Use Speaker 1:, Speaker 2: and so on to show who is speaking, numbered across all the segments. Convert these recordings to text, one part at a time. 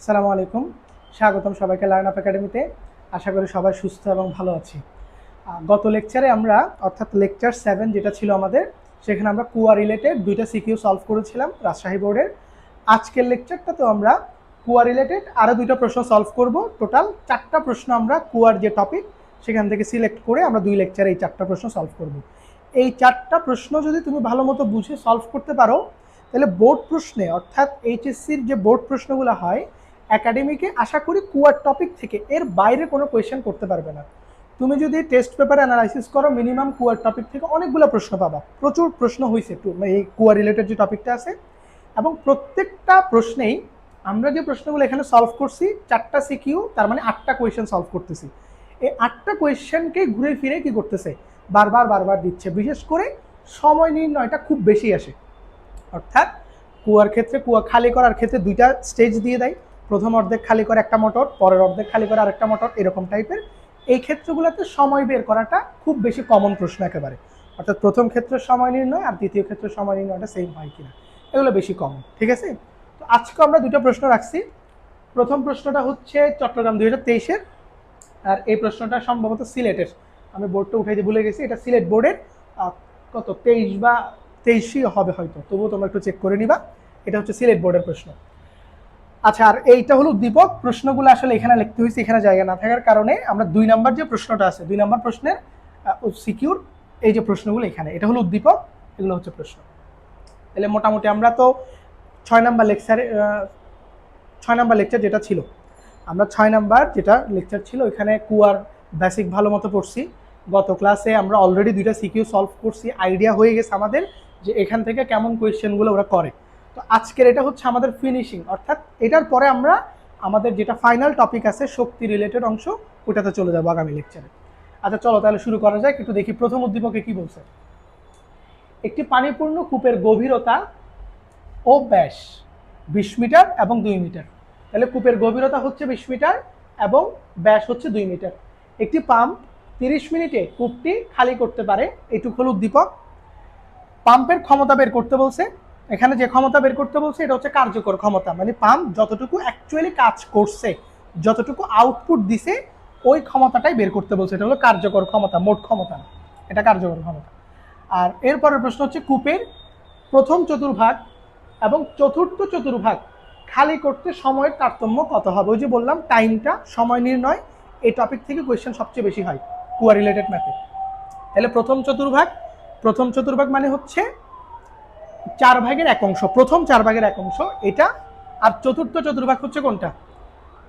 Speaker 1: আসসালামু আলাইকুম, স্বাগতম সবাইকে লার্ন আপ একাডেমিতে। আশা করি সবাই সুস্থ এবং ভালো আছি। গত লেকচারে আমরা অর্থাৎ লেকচার 7 যেটা ছিল আমাদের, সেখানে আমরা কুয়া রিলেটেড দুইটা সিকিউ সলভ করেছিলাম রাজশাহী বোর্ডের। আজকের লেকচারটাতেও আমরা কুয়া রিলেটেড আরও দুইটা প্রশ্ন সলভ করব। টোটাল 4টা প্রশ্ন আমরা কুয়ার যে টপিক সেখান থেকে সিলেক্ট করে আমরা দুই লেকচারে এই 4টা প্রশ্ন সলভ করব। এই 4টা প্রশ্ন যদি তুমি ভালো মতো বুঝে সলভ করতে পারো, তাহলে বোর্ড প্রশ্নে অর্থাৎ এইচএসসির যে বোর্ড প্রশ্নগুলো হয় একাডেমিকে আশা করি কুয়ার টপিক থেকে এর বাইরে কোনো কোয়েশ্চেন করতে পারবে না। তুমি যদি টেস্ট পেপার অ্যানালাইসিস করো, মিনিমাম কুয়ার টপিক থেকে অনেকগুলো প্রশ্ন পাবা। প্রচুর প্রশ্ন হয়েছে এই কুয়া রিলেটেড যে টপিকটা আছে, এবং প্রত্যেকটা প্রশ্নেই আমরা যে প্রশ্নগুলো এখানে সলভ করছি 4টা সিকিউ, তার মানে 8টা কোয়েশ্চেন সলভ করতেছি। এই 8টা কোয়েশ্চেনকে ঘুরে ফিরে কি করতেছে, বারবার বারবার দিচ্ছে। বিশেষ করে সময় নির্ণয়টা খুব বেশি আসে। অর্থাৎ কুয়ার ক্ষেত্রে, কুয়া খালি করার ক্ষেত্রে দুইটা স্টেজ দিয়ে দেয়। প্রথম অর্ধেক খালি করে একটা মোটর, পরের অর্ধেক খালি করে আরেকটা মোটর, এরকম টাইপের। এই ক্ষেত্রগুলোতে সময় বের করাটা খুব বেশি কমন প্রশ্ন একেবারে। অর্থাৎ প্রথম ক্ষেত্রে সময় নির্ণয় আর দ্বিতীয় ক্ষেত্রে সময় নির্ণয়টা সেম হয় কিনা, এগুলো বেশি কমন। ঠিক আছে, তো আজকে আমরা দুটো প্রশ্ন রাখছি। প্রথম প্রশ্নটা হচ্ছে চট্টগ্রাম 2023-এর, আর এই প্রশ্নটা সম্ভবত সিলেটের। আমি বোর্ডটা উঠাইতে ভুলে গেছি, এটা সিলেট বোর্ডের কত 23 বা 23ই হবে হয়তো, তবুও তোমরা একটু চেক করে নিবা। এটা হচ্ছে সিলেট বোর্ডের প্রশ্ন। আচ্ছা, আর এইটা হলো উদ্দীপক। প্রশ্নগুলো আসলে এখানে লিখতে হয়েছে, এখানে জায়গা না থাকার কারণে আমরা 2 নাম্বার যে প্রশ্নটা আছে, 2 নাম্বার প্রশ্নের সিকিউর এই যে প্রশ্নগুলো এখানে, এটা হলো উদ্দীপক, এগুলো হচ্ছে প্রশ্ন। তাহলে মোটামুটি আমরা তো 6 নাম্বার লেকচার যেটা ছিল, আমরা 6 নাম্বার যেটা লেকচার ছিল এখানে কুয়ার বেসিক ভালো মতো পড়ছি। গত ক্লাসে আমরা অলরেডি 2টা সিকিউ সলভ করছি, আইডিয়া হয়ে গেছে আমাদের যে এখান থেকে কেমন কোয়েশ্চেনগুলো ওরা করে। তো আজকের এটা হচ্ছে আমাদের ফিনিশিং, অর্থাৎ এটার পরে আমরা আমাদের যেটা ফাইনাল টপিক আছে শক্তি রিলেটেড অংশ, ওটাতে চলে যাবো আগামী লেকচারে। আচ্ছা চলো তাহলে শুরু করা যায়। একটু দেখি প্রথম উদ্দীপকে কি বলছে। একটি পানিপূর্ণ কূপের গভীরতা ও ব্যাস 20 মিটার এবং 2 মিটার। তাহলে কূপের গভীরতা হচ্ছে 20 মিটার এবং ব্যাস হচ্ছে 2 মিটার। একটি পাম্প 30 মিনিটে কূপটি খালি করতে পারে, এটুকু হলো উদ্দীপক। পাম্পের ক্ষমতা বের করতে বলছে। এখানে যে ক্ষমতা বের করতে বলছে এটা হচ্ছে কার্যকর ক্ষমতা, মানে পাম্প যতটুকু অ্যাকচুয়ালি কাজ করছে, যতটুকু আউটপুট দিছে, ওই ক্ষমতাটাই বের করতে বলছে। এটা হলো কার্যকর ক্ষমতা, মোট ক্ষমতা না, এটা কার্যকর ক্ষমতা। আর এরপরের প্রশ্ন হচ্ছে কূপের প্রথম চতুর্ভাগ এবং চতুর্থ চতুর্ভাগ খালি করতে সময়ের তারতম্য কত হবে। ওই যে বললাম টাইমটা, সময় নির্ণয়, এই টপিক থেকে কোয়েশ্চেন সবচেয়ে বেশি হয় কুয়া রিলেটেড ম্যাথে। তাহলে প্রথম চতুর্ভাগ মানে হচ্ছে 4 ভাগের 1 অংশ, প্রথম 4 ভাগের 1 অংশ এটা। আর চতুর্থ চতুর্ভাগ হচ্ছে কোনটা,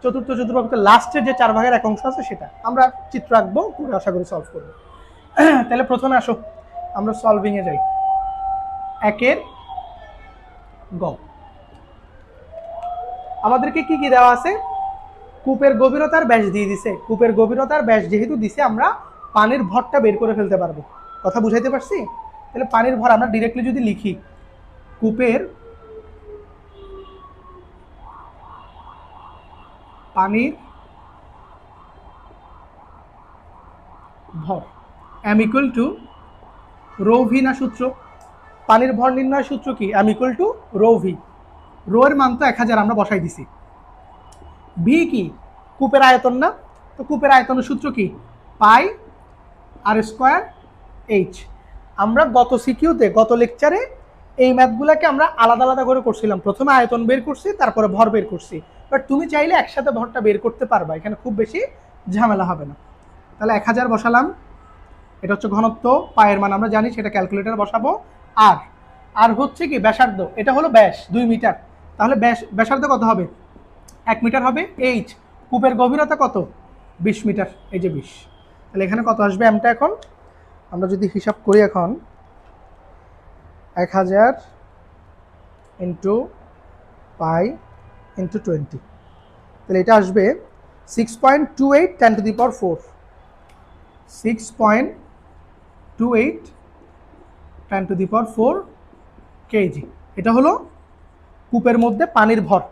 Speaker 1: চতুর্থ চতুর্ভাগ হচ্ছে লাস্টের যে 4 ভাগের 1 অংশ আছে সেটা। আমরা চিত্র আঁকবো, পুরো আশা করি সলভ করবো। তাহলে প্রথমে আসো আমরা সলভিং এ যাই। 1-এর গ আমাদেরকে কি কি দেওয়া আছে, কূপের গভীরতার ব্যাস দিয়ে দিছে। কূপের গভীরতার ব্যাস যেহেতু দিছে, আমরা পানির ভরটা বের করে ফেলতে পারবো। কথা বুঝাইতে পারছি? তাহলে পানির ভর আমরা ডিরেক্টলি যদি লিখি, কূপের পানির ভর M equal to rho V না সূত্র। পানির ভর নির্ণয় সূত্র কি, M equal to rho V. Rho এর মান তো 1000 আমরা বসাই দিছি। ভি কি, কূপের আয়তন না, তো কূপের আয়তনের সূত্র কি, পাই আর স্কোয়ার এইচ। আমরা গত সিকিউতে, গত লেকচারে এই ম্যাথগুলোকে আমরা আলাদা আলাদা করে করছিলাম। প্রথমে আয়তন বের করছি, তারপরে ভর বের করছি। বাট তুমি চাইলে একসাথে ভরটা বের করতে পারবা, এখানে খুব বেশি ঝামেলা হবে না। তাহলে 1000 বসালাম, এটা হচ্ছে ঘনত্ব, পায়ের মান আমরা জানি, সেটা ক্যালকুলেটর বসাবো। আর আর হচ্ছে কি ব্যাসার্ধ, এটা হলো ব্যাস 2 মিটার। তাহলে ব্যাসার্ধ কত হবে, 1 মিটার হবে। এইচ, কূপের গভীরতা কত, 20 মিটার, এই যে 20। তাহলে এখানে কত আসবে এমটা, এখন আমরা যদি হিসাব করি, এখন 1000 ইন্টু পাই ইন্টু 20, তাহলে এটা আসবে 6.28 10 to the power 4, 6.28 10 to the power 4 KG. এটা হলো কূপের মধ্যে পানির ভর,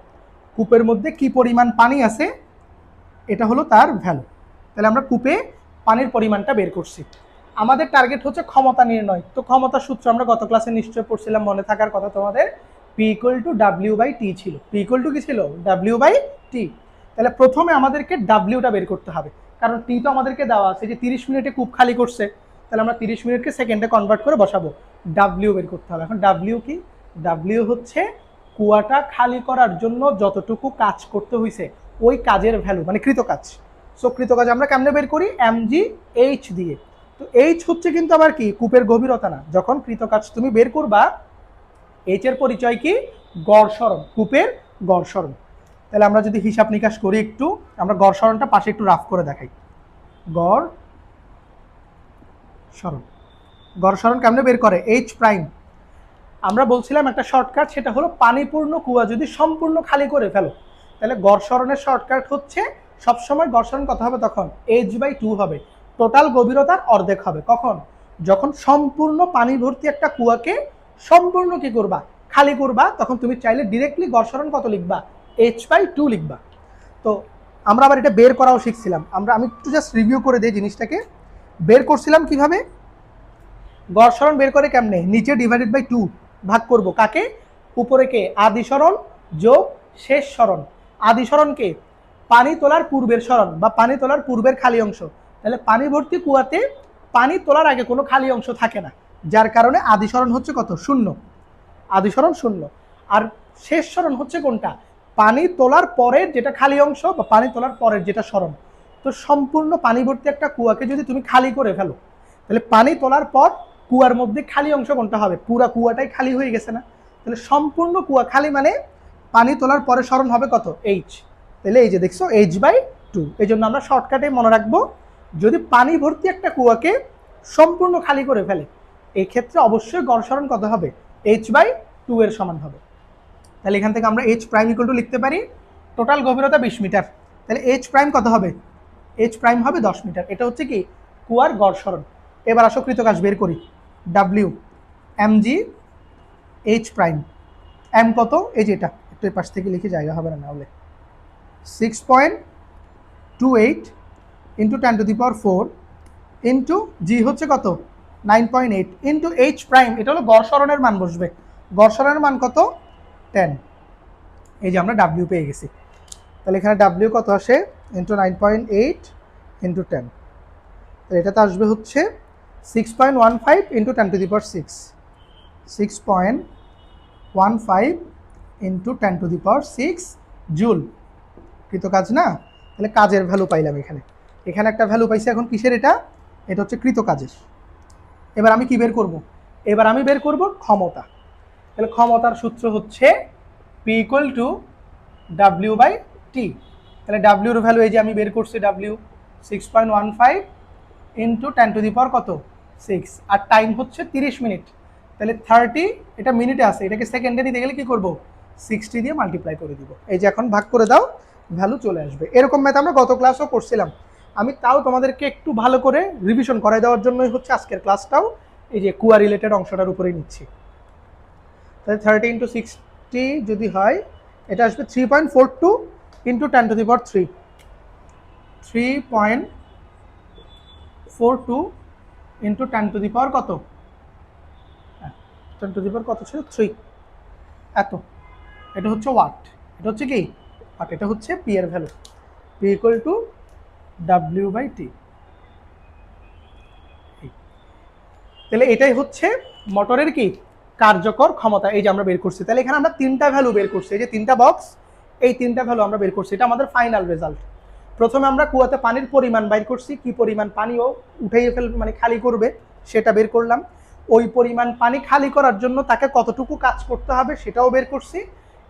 Speaker 1: কূপের মধ্যে কি পরিমাণ পানি আছে, এটা হলো তার ভ্যালু। তাহলে আমরা কূপে পানির পরিমাণটা বের করছি। আমাদের টার্গেট হচ্ছে ক্ষমতা নির্ণয়। তো ক্ষমতার সূত্র আমরা গত ক্লাসে নিশ্চয় পড়ছিলাম, মনে থাকার কথা তোমাদের, P equal to W by T ছিল। পি ইকুয়াল টু কি ছিল, ডাব্লিউ বাই টি। তাহলে প্রথমে আমাদেরকে ডাব্লিউটা বের করতে হবে, কারণ টি তো আমাদেরকে দেওয়া আছে যে 30 মিনিটে কূপ খালি করছে, তাহলে আমরা 30 মিনিটকে সেকেন্ডে কনভার্ট করে বসাবো। ডাব্লিউ বের করতে হবে। এখন ডাব্লিউ কি? ডাব্লিউ হচ্ছে কুয়াটা খালি করার জন্য যতটুকু কাজ করতে হয়েছে ওই কাজের ভ্যালু, মানে কৃতকাজ। সো কৃতকাজ আমরা কেমনে বের করি? এমজি এইচ দিয়ে। তো এইচ হচ্ছে কিন্তু আবার কি কূপের গভীরতা না, যখন কৃতকাজ তুমি বের করবা এইচ এর পরিচয় কি? গড় সরণ, কূপের গড় সরণ। তাহলে আমরা যদি হিসাব নিকাশ করি একটু, আমরা গড় সরণটা পাশে একটু রাফ করে দেখাই। গড় সরণ, গড় সরণ কেমনে বের করে? H prime. আমরা বলছিলাম একটা শর্টকাট, সেটা হলো পানিপূর্ণ কুয়া যদি সম্পূর্ণ খালি করে ফেলো, তাহলে গড় সরণের শর্টকাট হচ্ছে সবসময় গড় সরণ কত হবে তখন? h/2 হবে, টোটাল গভীরতার অর্ধেক হবে। কখন? যখন সম্পূর্ণ পানি ভর্তি একটা কুয়াকে সম্পূর্ণ কি করবা? খালি করবা, তখন তুমি চাইলে ডিরেক্টলি গড় সরণ কত লিখবা? h/2 লিখবা। তো আমরা আবার এটা বের করাও শিখছিলাম। আমি একটু জাস্ট রিভিউ করে দিই জিনিসটাকে। বের করছিলাম কিভাবে? গড় সরণ বের করে কেমনে? নিচে ডিভাইডেড বাই 2 ভাগ করব কাকে? উপরে কে? আদি সরণ যোগ শেষ সরণ। আদি সরণ কে? পানি তোলার পূর্বের সরণ বা পানি তোলার পূর্বের খালি অংশ। তাহলে পানি ভর্তি কুয়াতে পানি তোলার আগে কোনো খালি অংশ থাকে না, যার কারণে আদি সরণ হচ্ছে কত? 0। আদি সরণ 0। আর শেষ সরণ হচ্ছে কোনটা? পানি তোলার পরের যেটা খালি অংশ বা পানি তোলার পরের যেটা সরণ। তো সম্পূর্ণ পানি ভর্তি একটা কুয়াকে যদি তুমি খালি করে ফেলো, তাহলে পানি তোলার পর কুয়ার মধ্যে খালি অংশ কোনটা হবে? পুরা কুয়াটাই খালি হয়ে গেছে না? তাহলে সম্পূর্ণ কুয়া খালি মানে পানি তোলার পরে সরণ হবে কত? এইচ। তাহলে এই যে দেখছো h/2। এই জন্য আমরা শর্টকাটে মনে রাখবো, যদি পানি ভর্তি একটা কুয়াকে সম্পূর্ণ খালি করে ফেলে, এই ক্ষেত্রে অবশ্যই গড় সরণ কত হবে? h/2 এর সমান হবে। তাহলে এখান থেকে আমরা h প্রাইম ইকুয়াল টু লিখতে পারি টোটাল গভীরতা 20 মিটার, তাহলে h প্রাইম কত হবে? h প্রাইম হবে 10 মিটার। এটা হচ্ছে কি কুয়ার গড় সরণ। এবার আসো কৃতকাজ বের করি। W MG H prime. M কত? এই যে এটা একটু পাশ থেকে লিখে জায়গা হবে না হলে 6.28 ইন্টু 10⁴ ইন্টু জি হচ্ছে কত? 9.8 ইন্টু এইচ প্রাইম। এটা হলো গড় সরণের মান বসবে। গড় সরণের মান কত? 10। এই যে আমরা ডাব্লিউ পেয়ে গেছি। তাহলে এখানে ডাব্লিউ কত আসে? Into 9.8 into 10। তো এটাতে আসবে হচ্ছে 6.15 ইন্টু 10⁶। 6.15 into 10⁶ joule. কৃতকাজ না? তাহলে কাজের ভ্যালু পাইলাম এখানে। এখানে একটা ভ্যালু পাইছি। এখন কিসের এটা? এটা হচ্ছে কৃতকাজের। এবার আমি কি বের করব? এবার আমি বের করব ক্ষমতা। তাহলে ক্ষমতার সূত্র হচ্ছে P = W/T। তাহলে ডাব্লিউর ভ্যালু এই যে আমি বের করছি, ডাব্লিউ 6.15 ইন্টু 10⁶ কত? 6। আর টাইম হচ্ছে 30 মিনিট। তাহলে 30, এটা মিনিটে আছে, এটাকে সেকেন্ডে নিতে গেলে কি করব? 60 দিয়ে মাল্টিপ্লাই করে দিব। এই যে এখন ভাগ করে দাও, ভ্যালু চলে আসবে। এরকম ম্যাথ আমরা গত ক্লাসও করছিলাম। আমি তাও তোমাদেরকে একটু ভালো করে রিভিশন করাই দেওয়ার জন্যই হচ্ছে আজকের ক্লাসটাও এই যে কুয়া রিলেটেড অংশটার উপরেই নিচ্ছি। তাহলে 30 ইন্টু 60 যদি হয়, এটা আসবে 3.42 ইন্টু 10⁻³ 3.42 ইন্টু 10⁻³ কত? 10⁻³ কত ছিল? 3। এত। এটা হচ্ছে ওয়াট। এটা হচ্ছে কি ওয়াট। এটা হচ্ছে পি এর ভ্যালু। P = W/T। তাহলে এটাই হচ্ছে মোটরের কি কার্যকর ক্ষমতা। এই যে আমরা বের করছি। তাহলে এখানে আমরা 3টা ভ্যালু বের করছি। এই যে 3টা বক্স, এই 3টা ভ্যালু আমরা বের করছি। এটা আমাদের ফাইনাল রেজাল্ট। প্রথমে আমরা কুয়াতে পানির পরিমাণ বের করছি, কি পরিমাণ পানিও উঠাইয়ে ফেলবে মানে খালি করবে সেটা বের করলাম। ওই পরিমাণ পানি খালি করার জন্য তাকে কতটুকু কাজ করতে হবে সেটাও বের করছি।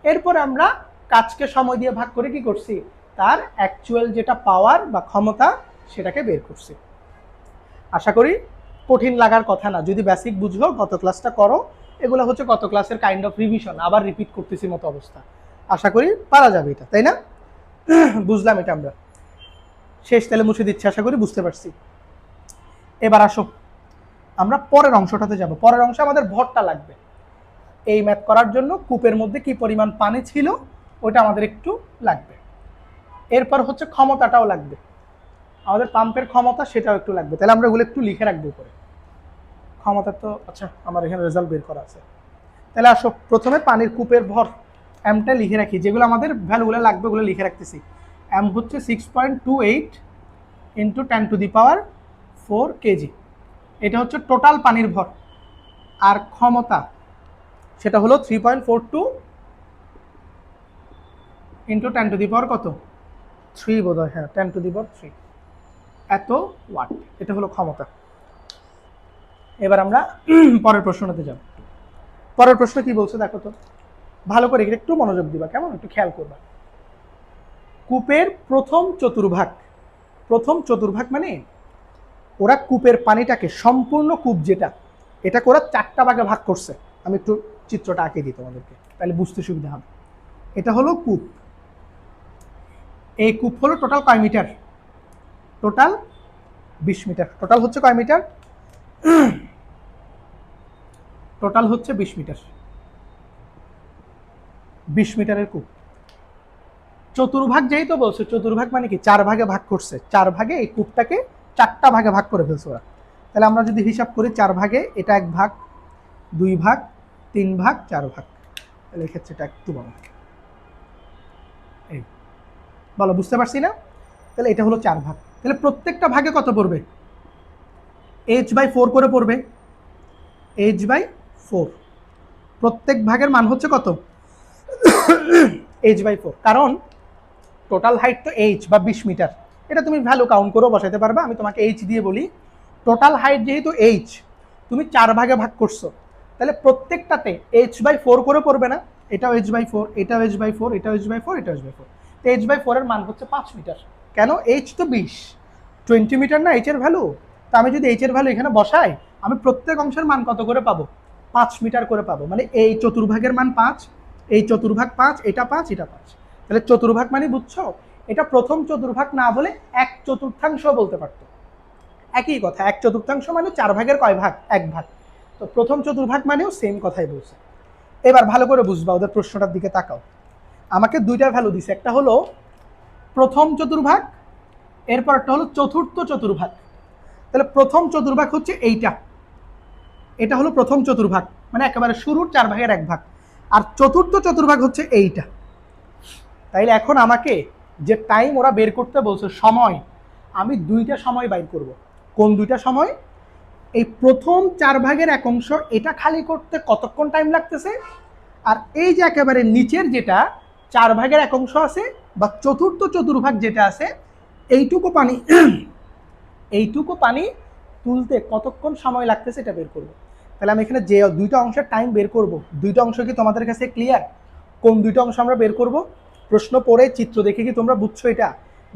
Speaker 1: এরপর আমরা কাজকে সময় দিয়ে ভাগ করে কি করছি? তার অ্যাকচুয়াল যেটা পাওয়ার বা ক্ষমতা সেটাকে বের করছি। আশা করি কঠিন লাগার কথা না, যদি বেসিক বুঝো, গত ক্লাসটা করো। এগুলো হচ্ছে গত ক্লাসের কাইন্ড অফ রিভিশন, আবার রিপিট করতেছি মতো অবস্থা। আশা করি পারা যাবে এটা, তাই না? বুঝলাম এটা আমরা। শেষ তাহলে মুছে দিচ্ছি, আশা করি বুঝতে পারছি। এবার আসো আমরা পরের অংশটাতে যাব। পরের অংশে আমাদের ভরটা লাগবে। এই ম্যাথ করার জন্য কূপের মধ্যে কি পরিমাণ পানি ছিল ওটা আমাদের একটু লাগবে। এরপর হচ্ছে ক্ষমতাটাও লাগবে, আমাদের পাম্পের ক্ষমতা সেটাও একটু লাগবে। তাহলে আমরা ওগুলো একটু লিখে রাখবো উপরে। ক্ষমতা তো আচ্ছা আমার এখানে রেজাল্ট বের করা আছে। তাহলে আসো প্রথমে পানির কূপের ভর। এমটা লিখে রাখি, যেগুলো আমাদের ভ্যালুগুলো লাগবে ওগুলো লিখে রাখতেছি। এম হচ্ছে 6.28 ইন্টু 10⁴ কেজি। এটা হচ্ছে টোটাল পানির ভর। আর ক্ষমতা সেটা হলো 3.42 ইন্টু 10⁻³ কত 3 বোধ হয়, হ্যাঁ 10⁻³ এত ওয়াট। এটা হলো ক্ষমতা। এবার আমরা পরের প্রশ্নটাতে যাব। পরের প্রশ্ন কি বলছে দেখো তো, ভালো করে একটু মনোযোগ দিবা, কেমন, একটু খেয়াল করবা। কূপের প্রথম চতুর্ভাগ মানে ওরা কূপের পানিটাকে সম্পূর্ণ কূপ যেটা, এটাকে ওরা 4টা ভাগে ভাগ করছে। আমি একটু চিত্রটা আঁকে দিই তোমাদেরকে, তাহলে বুঝতে সুবিধা হবে। এটা হলো কূপ। এই কূপ হলো টোটাল কয় মিটার? Total 20 metre. টোটাল হচ্ছে কয় মিটার? টোটাল হচ্ছে 20 মিটার। 20 মিটারের কূপ। চতুর্ভাগ যেহেতু বলছে, চতুর্ভাগ মানে কি 4 ভাগে ভাগ করছে। 4 ভাগে এই কূপটাকে 4টা ভাগে ভাগ করে ফেলছে ওরা। তাহলে আমরা যদি হিসাব করি 4 ভাগে, এটা 1 ভাগ, 2 ভাগ, 3 ভাগ, 4 ভাগ, তাহলে এক্ষেত্রে এটা একটু বড়। এই বলো, বুঝতে পারছি না? তাহলে এটা হলো 4 ভাগ। তাহলে প্রত্যেকটা ভাগে কত পড়বে? h/4 করে পড়বে। h/4 প্রত্যেক ভাগের মান হচ্ছে কত? h/4। কারণ টোটাল হাইট তো h বা 20 মিটার, এটা তুমি ভ্যালু কাউন্ট করেও বসাতে পারবা। আমি তোমাকে h দিয়ে বলি, টোটাল হাইট যেহেতু h, তুমি 4 ভাগে ভাগ করছো, তাহলে প্রত্যেকটাতে h/4 করে পড়বে না? এটাও h/4, এটাও h/4, এটাও h/4, এটাও h/4। তো h/4 এর মান হচ্ছে 5 মিটার। কেন? h তো 20 মিটার না h এর ভ্যালু। তো আমি যদি h এর ভ্যালু এখানে বসাই, আমি প্রত্যেক অংশের মান কত করে পাবো? 5 মিটার করে পাবো। মানে এই চতুর্ভাগের মান 5, এই চতুর্ভাগ 5, এটা 5, এটা 5। তাহলে চতুর্ভাগ মানে বুঝছো, এটা প্রথম চতুর্ভাগ না বলে 1/4 বলতে পারতো। একই কথা, 1/4 মানে 4 ভাগের কয় ভাগ? 1 ভাগ। তো প্রথম চতুর্ভাগ মানেও সেম কথাই বলছে। এবার ভালো করে বুঝবা, ওদের প্রশ্নটার দিকে তাকাও। আমাকে 2টা ভ্যালু দিছে, একটা হলো প্রথম চতুর্ভাগ, এরপর একটা হলো চতুর্থ চতুর্ভাগ। তাহলে প্রথম চতুর্ভাগ হচ্ছে এইটা, এটা হলো প্রথম চতুর্ভাগ, মানে একেবারে শুরুর 4 ভাগের 1 ভাগ। আর চতুর্থ চতুর্ভাগ হচ্ছে এইটা। তাইলে এখন আমাকে যে টাইম ওরা বের করতে বলছে, সময়, আমি 2টা সময় বাইর করব। কোন 2টা সময়? এই প্রথম 4 ভাগের 1 অংশ এটা খালি করতে কতক্ষণ টাইম লাগতেছে, আর এই যে একেবারে নিচের যেটা 4 ভাগের 1 অংশ আছে বা চতুর্থ চতুর্ভাগ যেটা আছে, এইটুকু পানি এইটুকু পানি তুলতে কতক্ষণ সময় লাগতেছে এটা বের করব। তাহলে আমি এখানে যে 2টা অংশের টাইম বের করব, 2টা অংশ কি তোমাদের কাছে ক্লিয়ার? কোন 2টা অংশ আমরা বের করব? প্রশ্ন পড়ে চিত্র দেখে কি তোমরা বুঝছো এটা,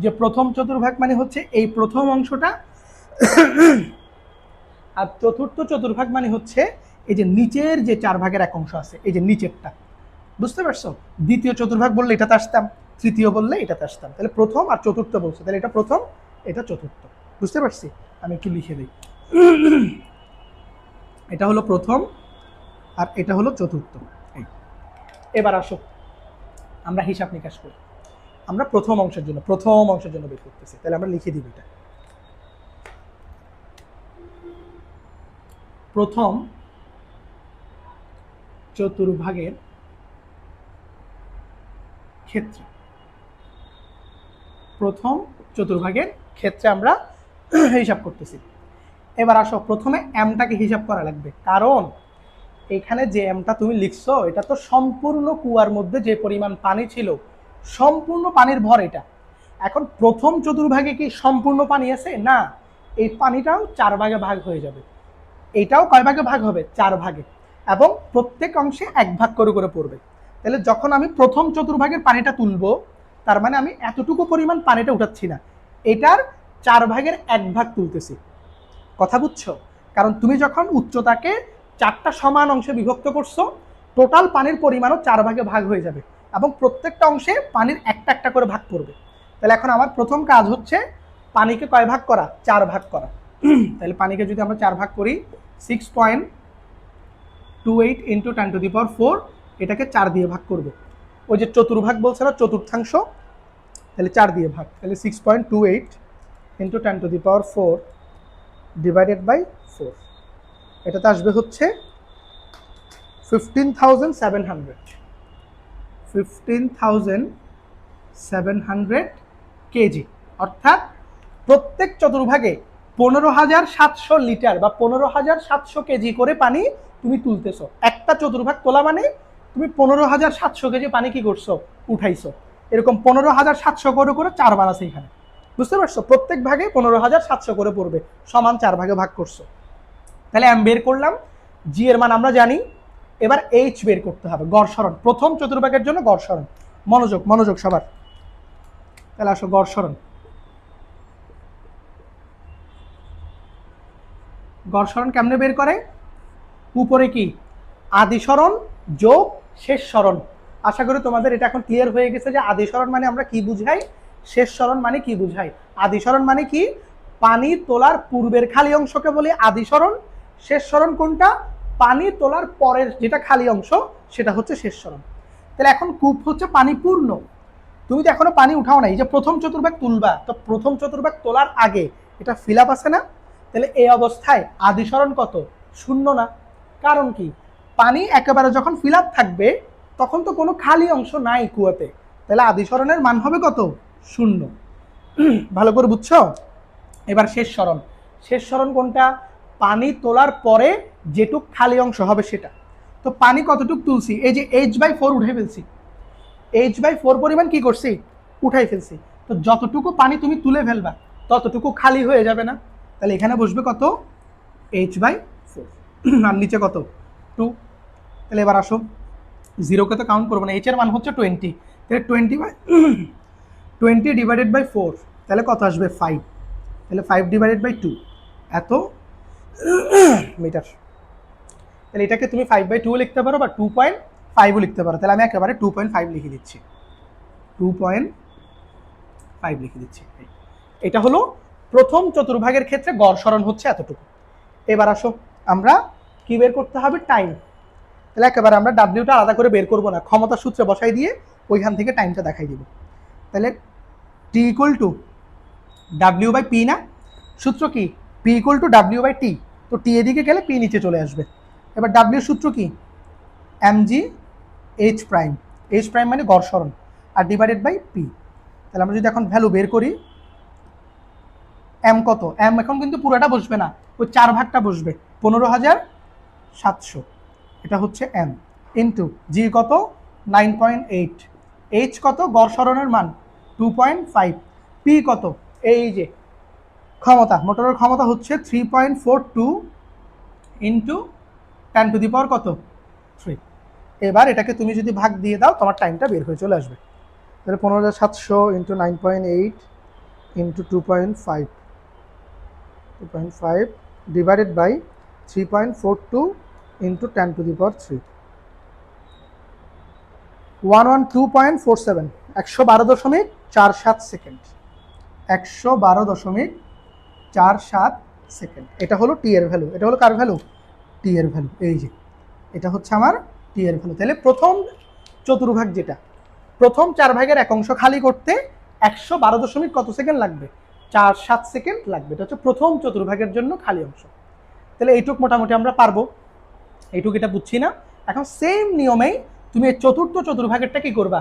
Speaker 1: যে প্রথম চতুর্ভাগ মানে হচ্ছে এই প্রথম অংশটা, আর চতুর্থ চতুর্ভাগ মানে হচ্ছে এই যে নিচের যে 4 ভাগের 1 অংশ আছে, এই যে নিচেরটা। বুঝতে পারছো? দ্বিতীয় চতুর্ভাগ বললে এটাতে আসতাম, তৃতীয় বললে এটাতে আসতাম। তাহলে প্রথম আর চতুর্থ বলছে, তাহলে এটা প্রথম, এটা চতুর্থ। বুঝতে পারছি? আমি একটু লিখে দিই। এটা হলো প্রথম আর এটা হলো চতুর্থ। এবার আসো আমরা হিসাব নিকাশ করি। আমরা প্রথম অংশের জন্য বের করতেছি, তাহলে আমরা লিখে দিব এটা। প্রথম চতুর্ভাগের ক্ষেত্রে, প্রথম চতুর্ভাগের ক্ষেত্রে আমরা হিসাব করতেছি। এবার আসো, প্রথমে এমটাকে হিসাব করা লাগবে, কারণ এখানে যে এমটা তুমি লিখছো এটা তো সম্পূর্ণ কুয়ার মধ্যে যে পরিমাণ পানি ছিল, সম্পূর্ণ পানির ভর এটা। এখন প্রথম চতুর্ভাগে কি সম্পূর্ণ পানি আছে? না, এই পানিটাও 4 ভাগে ভাগ হয়ে যাবে। এটাও কয় ভাগে ভাগ হবে? 4 ভাগে, এবং প্রত্যেক অংশে 1 ভাগ করে করে পড়বে। তাহলে যখন আমি প্রথম চতুর্ভাগের পানিটা তুলবো, তার মানে আমি এতটুকু পরিমাণ পানিটা উঠাচ্ছি না, এটার 4 ভাগের 1 ভাগ তুলতেছি। কথা বুঝছো? কারণ তুমি যখন উচ্চতাকে 4টা সমান অংশে বিভক্ত করছো, টোটাল পানির পরিমাণও 4 ভাগে ভাগ হয়ে যাবে, এবং প্রত্যেকটা অংশে পানির একটা একটা করে ভাগ করবে। তাহলে এখন আমার প্রথম কাজ হচ্ছে পানিকে কয় ভাগ করা? 4 ভাগ করা। তাহলে পানিকে যদি আমরা 4 ভাগ করি, 6.28 ইন্টু 10⁴, এটাকে 4 দিয়ে ভাগ করব। ওই যে চতুর্ভাগ বলছে না, চতুর্থাংশ, তাহলে 4 দিয়ে ভাগ। তাহলে 6.28 ইন্টু 10⁴ ডিভাইডেড বাই 4, এটাতে আসবে হচ্ছে 15,700। 15,700 কেজি, অর্থাৎ প্রত্যেক চতুর্ভাগে 15,700 লিটার বা 15,700 কেজি করে পানি তুমি তুলতেছো। একটা চতুর্ভাগ তোলা মানে তুমি 15,700 কেজি পানি কি করছো, উঠাইছো। এরকম 15,700 করে করে 4 বার আছে এখানে, বুঝতে পারছো? প্রত্যেক ভাগে 15,700 করে পড়বে, সমান 4 ভাগে ভাগ করছো। তাহলে এম বের করলাম, জি এর মান আমরা জানি। এবার এইচ বের করতে হবে, গড় সরণ, প্রথম চতুর্ভাগের জন্য গড় সরণ। মনোযোগ মনোযোগ সবার। তাহলে আসো গড় সরণ। গড় সরণ কেমনে বের করে? উপরে কি আদি সরণ যোগ শেষ সরণ। আশা করি তোমাদের এটা এখন ক্লিয়ার হয়ে গেছে যে আদি সরণ মানে আমরা কি বুঝাই, শেষ সরণ মানে কি বুঝাই। আদি সরণ মানে কি, পানি তোলার পূর্বের খালি অংশকে বলি আদি সরণ। শেষ সরণ কোনটা, পানি তোলার পরের যেটা খালি অংশ সেটা হচ্ছে শেষ সরণ। তাহলে এখন কূপ হচ্ছে পানি পূর্ণ, তুমি তো এখনো পানি উঠাও নাই, যে প্রথম চতুর্ভাগ তুলবা, তো প্রথম চতুর্ভাগ তোলার আগে এটা ফিল আপ আছে না? তাহলে এই অবস্থায় আদি সরণ কত, শূন্য না। কারণ কি, পানি একেবারে যখন ফিল আপ থাকবে তখন তো কোনো খালি অংশ নাই কুয়াতে, তাহলে আদি সরণের মান হবে কত, শূন্য। ভালো করে বুঝছো? এবার শেষ সরণ। শেষ সরণ কোনটা, পানি তোলার পরে যেটুক খালি অংশ হবে সেটা। তো পানি কতটুক তুলছি, এই যে H/4 উঠে ফেলছি, H/4 পরিমাণ কি করছি, উঠাই ফেলছি। তো যতটুকু পানি তুমি তুলে ফেলবা ততটুকু খালি হয়ে যাবে না, তাহলে এখানে বসবে কত, H/4। আর নিচে কত, 2। তাহলে এবার আসো, জিরোকে তো কাউন্ট করবো না, এইচ এর মান হচ্ছে 20, তাহলে 20 ডিভাইডেড বাই 4, তাহলে কত আসবে, 5। তাহলে 5 ডিভাইডেড বাই 2 এত মিটার। তাহলে এটাকে তুমি 5/2 লিখতে পারো বা 2.5 লিখতে পারো। তাহলে আমি একেবারে 2.5 লিখে দিচ্ছি, 2.5 লিখে দিচ্ছি। এটা হলো প্রথম চতুর্ভাগের ক্ষেত্রে গড় সরণ হচ্ছে এতটুকু। এবার আসো আমরা কি বের করতে হবে, টাইম। তাহলে একেবারে আমরা ডাব্লিউটা আলাদা করে বের করবো না, ক্ষমতা সূত্রে বসাই দিয়ে ওইখান থেকে টাইমটা দেখাই দিব। তাহলে T equal to W by P না, সূত্র কি, P equal to W by T. তো টি এদিকে গেলে পি নিচে চলে আসবে। এবার ডাব্লিউ সূত্র কি, MG H prime, H prime মানে গড় সরণ, আর ডিভাইডেড বাই পি। তাহলে আমরা যদি এখন ভ্যালু বের করি, এম কত, এম এখন কিন্তু পুরোটা বসবে না, ওই 4 ভাগটা বসবে, 15,700, এটা হচ্ছে এম, ইন্টু জি কত, 9.8, এইচ কত, গড় সরণের মান 2.5, পি কত, এই যে ক্ষমতা, মোটরের ক্ষমতা হচ্ছে 3.42 ইন্টু 10⁻³ কত, 3। এবার এটাকে তুমি যদি ভাগ দিয়ে দাও তোমার টাইমটা বের হয়ে চলে আসবে। তাহলে 15,700 into 9.8 into 2.5 divided by 3.42 into 10⁻³ 112.47, 112.47 second, 112.47 second. এটা হলো টি এর ভ্যালু, এটা হলো কার ভ্যালু, টি এর ভ্যালু, এই যে এটা হচ্ছে আমার টি এর ভ্যালু। তাহলে প্রথম চতুর্ভাগ যেটা, প্রথম 4 ভাগের এক অংশ খালি করতে 112 কত সেকেন্ড লাগবে, 47 সেকেন্ড লাগবে। এটা হচ্ছে প্রথম চতুর্ভাগের জন্য খালি অংশ। তাহলে এইটুক মোটামুটি আমরা পারবো, এইটুক এটা বুঝছি না। এখন সেম নিয়মেই তুমি এই চতুর্থ চতুর্ভাগেরটা কি করবা,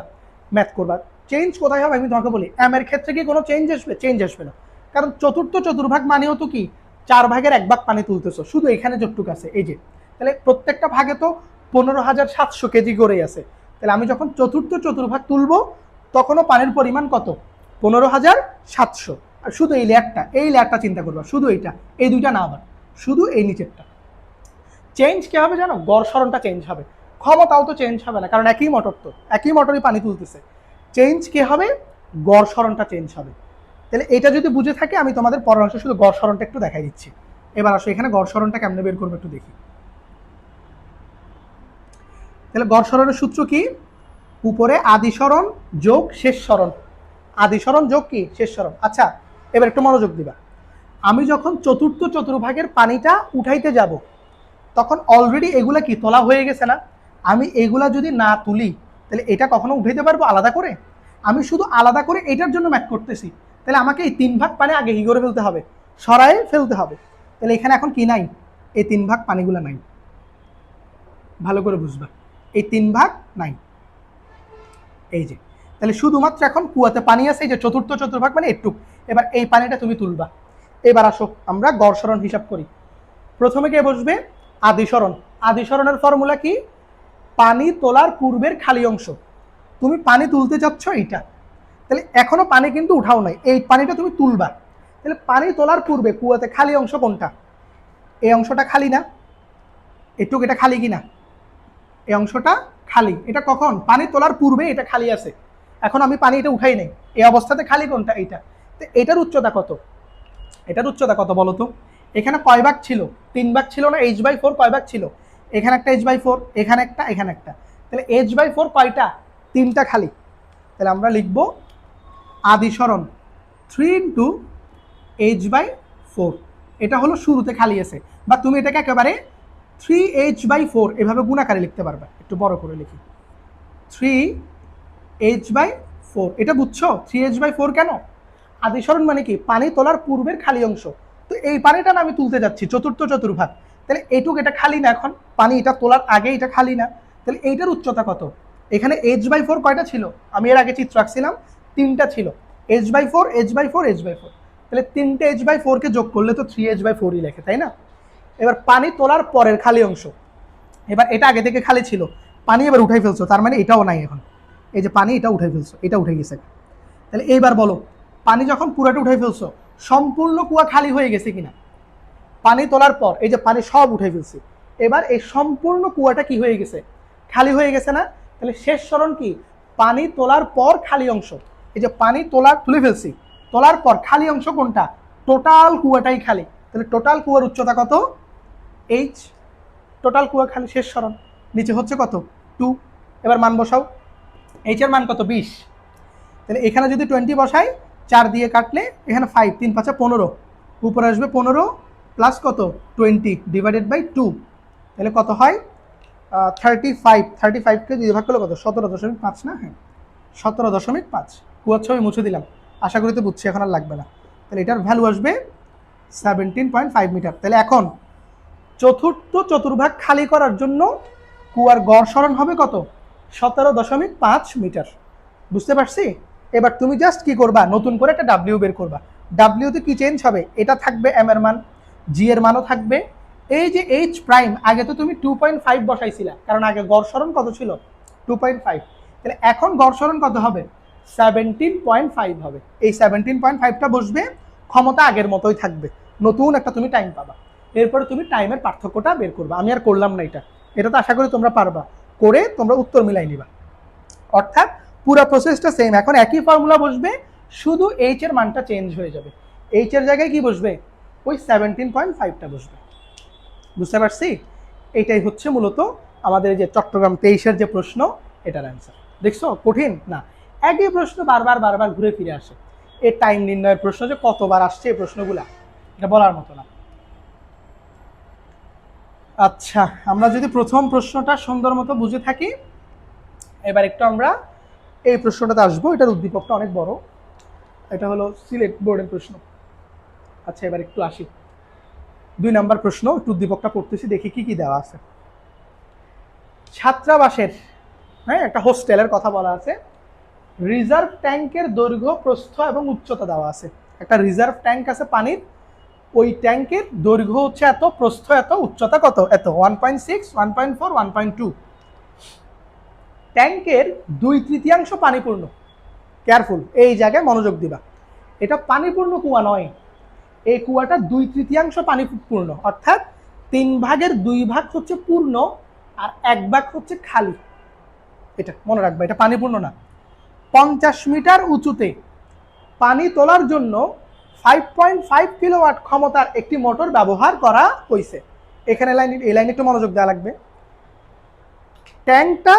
Speaker 1: ম্যাথ করবা। চেঞ্জ কোথায় হবে আমি তোমাকে বলি, এম এর ক্ষেত্রে কি কোনো চেঞ্জ আসবে, চেঞ্জ আসবে না, কারণ চতুর্থ চতুর্ভাগ মানেও তো কি 4 ভাগের 1 ভাগ পানি তুলতেছো, শুধু এখানে যতটুকু আছে এই যে, তাহলে প্রত্যেকটা ভাগে তো 15,700 কেজি করেই আছে। তাহলে আমি যখন চতুর্থ চতুর্ভাগ তুলবো তখনও পানির পরিমাণ কত, 15,700। আর শুধু এই লেয়ারটা চিন্তা করবা, শুধু এইটা, এই দুইটা না, আবার শুধু এই নিচেরটা। চেঞ্জ কি হবে জানো, গড় সরণটা চেঞ্জ হবে, ক্ষমতাও তো চেঞ্জ হবে না, কারণ একই মোটর, তো একই মোটরই পানি তুলতেছে। চেঞ্জ কি হবে, গড় সরণটা চেঞ্জ হবে। তাহলে এটা যদি বুঝে থাকে আমি তোমাদের পরের অংশে শুধু গড় সরণটা একটু দেখাই দিচ্ছি। এবার আসো এখানে গড় সরণটা কেমনে বের করবো একটু দেখি। তাহলে গড় সরণের সূত্র কি, উপরে আদি সরণ যোগ শেষ সরণ, আদি সরণ যোগ কি শেষ সরণ। আচ্ছা এবার একটু মনোযোগ দিবা, আমি যখন চতুর্থ চতুর্ভাগের পানিটা উঠাইতে যাব তখন অলরেডি এগুলা কি তোলা হয়ে গেছে না, আমি এগুলা যদি না তুলি তাহলে এটা কখনো উঠাইতে পারবো আলাদা করে, আমি শুধু আলাদা করে এটার জন্য ম্যাথ করতেছি। তাহলে আমাকে এই 3 ভাগ পানি আগে কি করে ফেলতে হবে, সরায়ে ফেলতে হবে। তাহলে এখানে এখন কি নাই, এই 3 ভাগ পানিগুলো নাই, ভালো করে বুঝবা, এই 3 ভাগ নাই। এই যে, তাহলে শুধুমাত্র এখন কুয়াতে পানি আছে, এই যে চতুর্থ চতুর্ভাগ মানে একটুক। এবার এই পানিটা তুমি তুলবা। এবার আসো আমরা গড় সরণ হিসাব করি। প্রথমে কে বসবে? আদি সরণ। আদি সরণের ফর্মুলা কি? পানি তোলার পূর্বের খালি অংশ। তুমি পানি তুলতে যাচ্ছ এইটা, তাহলে এখনো পানি কিন্তু উঠাও নাই, এই পানিটা তুমি তুলবা। তাহলে পানি তোলার পূর্বে কুয়াতে খালি অংশ কোনটা? এই অংশটা খালি না? একটু এটা খালি কিনা? এই অংশটা খালি। এটা কখন? পানি তোলার পূর্বে এটা খালি আছে। এখন আমি পানি এটা উঠাই নাই, এই অবস্থাতে খালি কোনটা? এইটা। তো এটার উচ্চতা কত? এটার উচ্চতা কত বলো তো? এখানে কয় ভাগ ছিল? 3 ভাগ ছিল না? h/4 কয় ভাগ ছিল? এখানে একটা h/4, এখানে একটা, এখানে একটা। তাহলে h/4 কয়টা? 3টা খালি। তাহলে আমরা লিখব আদি সরণ 3 ইন্টু h/4। এটা হলো শুরুতে খালি আছে, বা তুমি এটাকে একেবারে 3h/4 এভাবে গুণাকারে লিখতে পারবে। একটু বড় করে লিখি, 3h/4। এটা বুঝছো 3h/4 কেন? আদি সরণ মানে কি? পানি তোলার পূর্বের খালি অংশ। তো এই পানিটা না আমি তুলতে যাচ্ছি চতুর্থ চতুর্ভাগ, তাহলে এইটুক এটা খালি না, এখন পানি এটা তোলার আগে এটা খালি না। তাহলে এইটার উচ্চতা কত? এখানে h/4 কয়টা ছিল? আমি এর আগে চিত্র আঁকছিলাম, 3টা ছিল। h/4 h/4 h/4, তাহলে 3টে h/4 কে যোগ করলে তো 3h/4ই লেখে, তাই না? এবার পানি তোলার পরের খালি অংশ, এবার এটা আগে থেকে খালি ছিল, পানি এবার উঠাই ফেলছো, তার মানে এটাও নাই এখন। এই যে পানি এটা উঠাই ফেলছো, এটা উঠে গেছে। তাহলে এইবার বলো, পানি যখন পুরাটা উঠাই ফেলছো, সম্পূর্ণ কুয়া খালি হয়ে গেছে কিনা? পানি তোলার পর এই যে পানি সব উঠাই ফেলছি, এবার এই সম্পূর্ণ কুয়াটা কি হয়ে গেছে? খালি হয়ে গেছে না? তাহলে শেষ সরণ কি? পানি তোলার পর খালি অংশ। এই যে পানি তুলে ফেলছি, তোলার পর খালি অংশ কোনটা? টোটাল কুয়াটাই খালি। তাহলে টোটাল কুয়ার উচ্চতা কত? h। টোটাল কুয়া খালি, শেষ সরণ। নিচে হচ্ছে কত? 2। এবার মান বসাও। h এর মান কত? 20। তাহলে এখানে যদি 20 বসাই, 4 দিয়ে কাটলে এখানে 5, 3 5 15, উপরে আসবে 15 প্লাস কত? 20 ডিভাইডেড বাই 2। তাহলে কত হয়? 35। 35কে 2 ভাগ করলে কত? 17.5 না? হ্যাঁ, 17.5। কুয়ার ছবি মুছে দিলাম, আশা করি তো বুঝছি, এখন আর লাগবে না। তাহলে এটার ভ্যালু আসবে 17.5 মিটার। তাহলে এখন চতুর্থ চতুর্ভাগ খালি করার জন্য কুয়ার গড় সরণ হবে কত? 17.5 মিটার। বুঝতে পারছি? এবার তুমি জাস্ট কি করবা? নতুন করে একটা ডাব্লিউ বের করবা। ডাব্লিউতে কি চেঞ্জ হবে? এটা থাকবে এম এর মান, জি এর মানও থাকবে। এই যে এইচ প্রাইম, আগে তো তুমি 2.5 বসাইছিলা, কারণ আগে গড় সরণ কত ছিল? 2.5। তাহলে এখন গড় সরণ কত হবে? 17.5 হবে। এই 17.5টা বসবে, ক্ষমতা আগের মতোই থাকবে, নতুন একটা তুমি টাইম পাবা। এরপরে তুমি টাইমের পার্থক্যটা বের করবা। আমি আর করলাম না এটা, এটা তো আশা করি তোমরা পারবা, করে তোমরা উত্তর মিলাই নিবা। অর্থাৎ পুরো প্রসেসটা সেম, এখন একই ফর্মুলা বসবে, শুধু এইচ এর মানটা চেঞ্জ হয়ে যাবে। এইচ এর জায়গায় কি বসবে? ওই 17.5টা বসবে। বুঝতে পারছি? এইটাই হচ্ছে মূলত আমাদের যে চট্টগ্রাম 23-এর যে প্রশ্ন, এটার অ্যান্সার। দেখছো কঠিন না? একই প্রশ্ন বারবার বারবার ঘুরে ফিরে আসে। এই টাইম নির্ণয়ের প্রশ্ন যে কতবার আসছে এই প্রশ্নগুলা, এটা বলার মতো না। আচ্ছা, আমরা যদি প্রথম প্রশ্নটা সুন্দর মতো বুঝে থাকি, এবার একটু আমরা এই প্রশ্নটাতে আসবো। এটার উদ্দীপকটা অনেক বড়, এটা হলো সিলেট বোর্ডের প্রশ্ন। আচ্ছা, এবার একটু আসি 2 নাম্বার প্রশ্ন, একটু উদ্দীপকটা পড়তেছি, দেখি কি কি দেওয়া আছে। ছাত্রাবাসের, হ্যাঁ, একটা হোস্টেলের কথা বলা আছে। রিজার্ভ ট্যাঙ্কের দৈর্ঘ্য, প্রস্থ এবং উচ্চতা দেওয়া আছে। একটা রিজার্ভ ট্যাঙ্ক আছে পানির, ওই ট্যাঙ্কের দৈর্ঘ্য হচ্ছে এত, প্রস্থ এত, উচ্চতা কত? এত, 1.6, 1.4, 1.2। ট্যাঙ্কের 2/3 পানিপূর্ণ। কেয়ারফুল, এই জায়গায় মনোযোগ দিবা। এটা পানিপূর্ণ কুয়া নয়, এই কুয়াটা 2/3 পানিপূর্ণ, অর্থাৎ 3 ভাগের 2 ভাগ হচ্ছে পূর্ণ আর 1 ভাগ হচ্ছে খালি। এটা মনে রাখবা, এটা পানিপূর্ণ না। 50 মিটার উঁচুতে পানি তোলার জন্য 5.5 কিলোওয়াট ক্ষমতার একটি মোটর ব্যবহার করা হয়েছে। এখানে এই লাইনে একটু মনোযোগ দেওয়া লাগবে। ট্যাঙ্কটা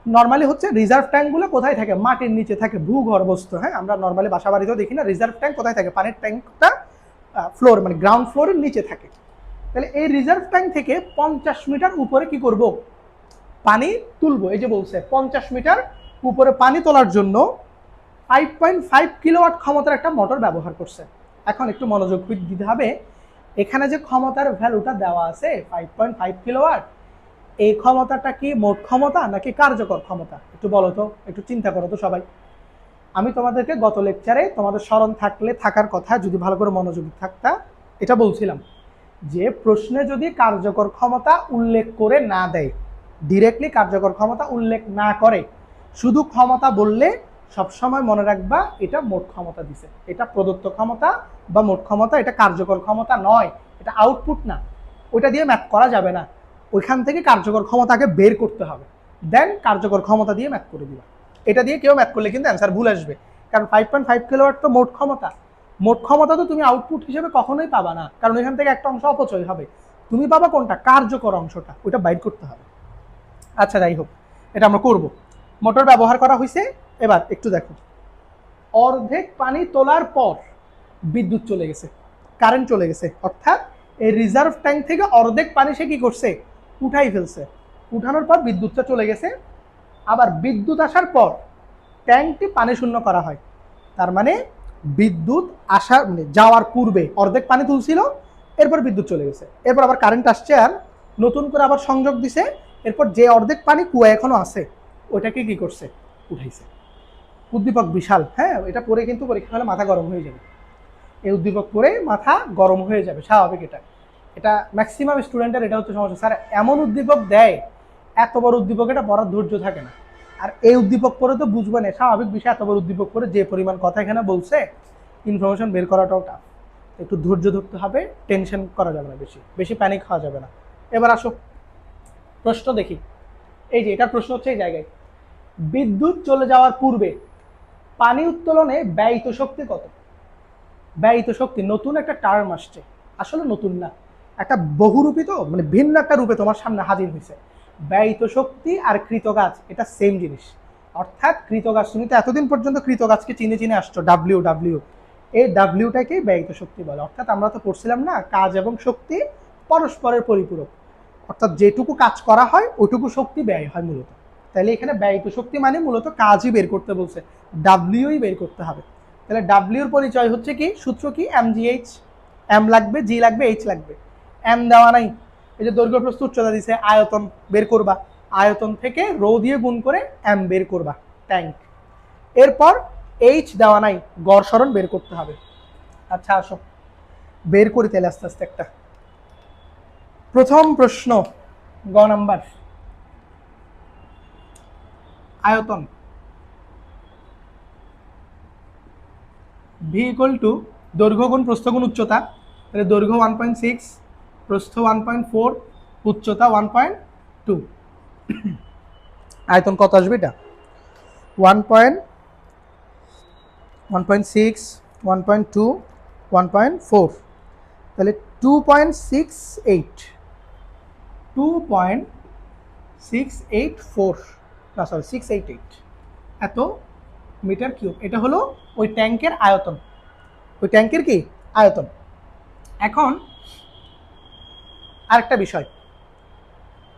Speaker 1: নর্মালি হচ্ছে, রিজার্ভ ট্যাঙ্কগুলো কোথায় থাকে? মাটির নিচে থাকে, ভূগর্ভস্থ। হ্যাঁ, আমরা নর্মালি বাসা বাড়িতেও দেখি না রিজার্ভ ট্যাঙ্ক কোথায় থাকে? পানির ট্যাঙ্কটা ফ্লোর মানে গ্রাউন্ড ফ্লোরের নিচে থাকে। তাহলে এই রিজার্ভ ট্যাঙ্ক থেকে 50 মিটার উপরে কি করব? পানি তুলবো। এই যে বলছে 50 মিটার উপরে পানি তোলার জন্য 5.5 কিলোওয়াট ক্ষমতার একটা মোটর ব্যবহার করছে। এখন একটু মনোযোগ দিতে হবে, এখানে যে ক্ষমতার ভ্যালুটা দেওয়া আছে 5.5 কিলোওয়াট, এই ক্ষমতাটা কি মোট ক্ষমতা নাকি কার্যকর ক্ষমতা? একটু বলো তো, একটু চিন্তা করো তো সবাই। আমি তোমাদেরকে গত লেকচারে তোমাদের স্মরণ থাকলে থাকার কথা, যদি ভালো করে মনোযোগী থাকতা, এটা বলছিলাম যে প্রশ্নে যদি কার্যকর ক্ষমতা উল্লেখ করে না দেয়, ডিরেক্টলি কার্যকর ক্ষমতা উল্লেখ না করে, শুধু ক্ষমতা বললে সবসময় মনে রাখবা এটা মোট ক্ষমতা দিছে, এটা প্রদত্ত ক্ষমতা বা মোট ক্ষমতা, এটা কার্যকর ক্ষমতা নয়, এটা আউটপুট না, ওইটা দিয়ে ম্যাথ করা যাবে না। ওইখান থেকে কার্যকর ক্ষমতাকে বের করতে হবে, দেন কার্যকর ক্ষমতা দিয়ে ম্যাথ করে দিবা। এটা দিয়ে কেউ ম্যাথ করলে কিন্তু অ্যান্সার ভুল আসবে, কারণ 5.5 কিলোওয়াট তো মোট ক্ষমতা। মোট ক্ষমতা তো তুমি আউটপুট হিসেবে কখনোই পাবা না, কারণ এখান থেকে একটা অংশ অপচয় হবে। তুমি পাবা কোনটা? কার্যকর অংশটা, ওইটা বাইর করতে হবে। আচ্ছা যাই হোক, এটা আমরা করব। মোটর ব্যবহার করা হয়েছে। এবার একটু দেখো, অর্ধেক পানি তোলার পর বিদ্যুৎ চলে গেছে, কারেন্ট চলে গেছে, অর্থাৎ এই রিজার্ভ ট্যাঙ্ক থেকে অর্ধেক পানি সে কি করছে? উঠাই ফেলছে। উঠানোর পর বিদ্যুৎটা চলে গেছে। আবার বিদ্যুৎ আসার পর ট্যাঙ্কটি পানি শূন্য করা হয়। তার মানে বিদ্যুৎ আসার মানে যাওয়ার পূর্বে অর্ধেক পানি তুলছিল, এরপর বিদ্যুৎ চলে গেছে, এরপর আবার কারেন্ট আসছে আর নতুন করে আবার সংযোগ দিছে, এরপর যে অর্ধেক পানি কুয়া এখনো আছে ওটাকে কি করছে? উঠাইছে। উদ্দীপক বিশাল, হ্যাঁ, এটা পরে কিন্তু পরীক্ষা হলে মাথা গরম হয়ে যাবে। এই উদ্দীপক পরে মাথা গরম হয়ে যাবে, স্বাভাবিক। এটা এটা ম্যাক্সিমাম স্টুডেন্টের এটা হচ্ছে সমস্যা, স্যার এমন উদ্দীপক দেয়, এত বড় উদ্দীপক এটা পড়ার ধৈর্য থাকে না। আর এই উদ্দীপক পরে তো বুঝবে না, স্বাভাবিক বিষয়, এত বড় উদ্দীপক পরে যে পরিমাণ কথা এখানে বলছে, ইনফরমেশন বের করাটাও টাফ। একটু ধৈর্য ধরতে হবে, টেনশন করা যাবে না, বেশি বেশি প্যানিক হওয়া যাবে না। এবার আসো প্রশ্ন দেখি। এই যে এটার প্রশ্ন হচ্ছে এই জায়গায়, বিদ্যুৎ চলে যাওয়ার পূর্বে পানি উত্তোলনে ব্যয়িত শক্তি কত? ব্যয়িত শক্তি নতুন একটা টার্ম আসছে, আসলে নতুন না, একটা বহুরূপী, তো মানে ভিন্ন একটা রূপে তোমার সামনে হাজির হয়েছে। ব্যয়িত শক্তি আর কৃতকাজ এটা সেম জিনিস। অর্থাৎ কৃতকাজ, তুমি তো এতদিন পর্যন্ত কৃতকাজকে চিনে চিনে আসছো, ডাব্লিউ ডাব্লিউ, এই ডাব্লিউটাকেই ব্যয়িত শক্তি বলে। অর্থাৎ আমরা তো পড়ছিলাম না, কাজ এবং শক্তি পরস্পরের পরিপূরক, অর্থাৎ যেটুকু কাজ করা হয় ওইটুকু শক্তি ব্যয় হয় মূলত। তাহলে এখানে ব্যয়িত শক্তি মানে মূলত কাজই বের করতে বলছে, ডাব্লিউই বের করতে হবে। তাহলে ডাব্লিউর পরিচয় হচ্ছে কি? সূত্র কি? এমজিএইচ। এম লাগবে, জি লাগবে, এইচ লাগবে। এম দেওয়া নাই, এই যে দৈর্ঘ্য প্রস্থ উচ্চতা দিছে, আয়তন বের করবা, আয়তন থেকে রো দিয়ে গুণ করে এম বের করবা, ট্যাঙ্ক। এরপর এইচ দেওয়া নাই, গড় সরণ বের করতে হবে। আচ্ছা আসো বের করি তাহলে আস্তে আস্তে একটা। প্রথম প্রশ্ন গ নাম্বার, আয়তন ভি ইকুয়াল টু দৈর্ঘ্য গুণ প্রস্থ গুণ উচ্চতা। তাহলে দৈর্ঘ্য 1.6, প্রস্থ 1.4, উচ্চতা 1.2। আয়তন কত আসবে? এটা 1.6, 1.2, 1.4, তাহলে 2.68, 2.684, না সরি 688 এত মিটার কিউব। এটা হলো ওই ট্যাঙ্কের আয়তন, ওই ট্যাঙ্কের কি আয়তন। এখন আরেকটা বিষয়,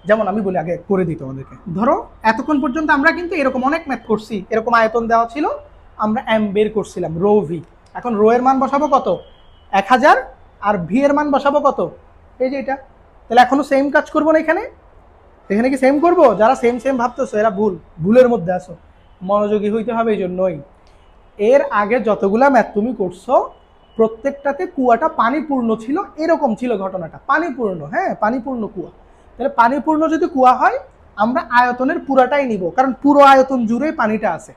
Speaker 1: যেমন আমি বলি, আগে করে দিই তোমাদেরকে। ধরো এতক্ষণ পর্যন্ত আমরা কিন্তু এরকম অনেক ম্যাথ করছি, এরকম আয়তন দেওয়া ছিল, আমরা এম বের করছিলাম, রো ভি। এখন রো এর মান বসাবো কত? 1000, আর ভি এর মান বসাবো কত? এই যে এটা। তাহলে এখনো সেম কাজ করবো না এখানে? এখানে কি সেম করবো? যারা সেম সেম ভাবতেছো এরা ভুলের মধ্যে আছো, মনোযোগী হইতে হবে। এই জন্যই এর আগে যতগুলা ম্যাথ তুমি করছো প্রত্যেকটাতে কুয়াটা পানিপূর্ণ ছিল, এরকম ছিল ঘটনাটা, পানিপূর্ণ, হ্যাঁ পানিপূর্ণ কুয়া। তাহলে পানিপূর্ণ যদি কুয়া হয় আমরা আয়তনের পুরাটাই নিব, কারণ পুরো আয়তন জুড়েই পানিটা আছে।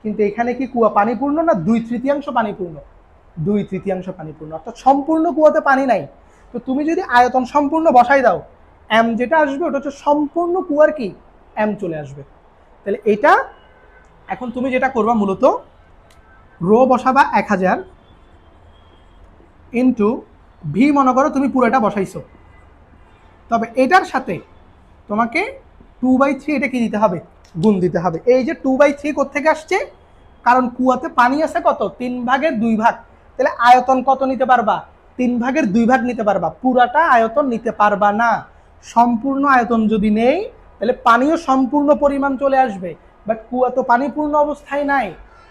Speaker 1: কিন্তু এখানে কি কুয়া পানিপূর্ণ না 2/3 পানিপূর্ণ? 2/3 পানিপূর্ণ, অর্থাৎ সম্পূর্ণ কুয়াতে পানি নাই। তো তুমি যদি আয়তন সম্পূর্ণ বসাই দাও, এম যেটা আসবে ওটা হচ্ছে সম্পূর্ণ কুয়ার কি এম চলে আসবে। তাহলে এটা এখন তুমি যেটা করবা, মূলত রো বসাবা 1000 ইন্টু ভি, মনে করো তুমি পুরোটা বসাইছো, তবে এটার সাথে তোমাকে 2/3 এটা কি দিতে হবে? গুণ দিতে হবে। এই যে 2/3 কোত্থেকে আসছে? কারণ কুয়াতে পানি আছে কত? 3/2 তাহলে আয়তন কত নিতে পারবা? 3/2 নিতে পারবা, পুরাটা আয়তন নিতে পারবা না। সম্পূর্ণ আয়তন যদি নেই তাহলে পানিও সম্পূর্ণ পরিমাণ চলে আসবে, বাট কুয়া তো পানিপূর্ণ অবস্থায় নাই,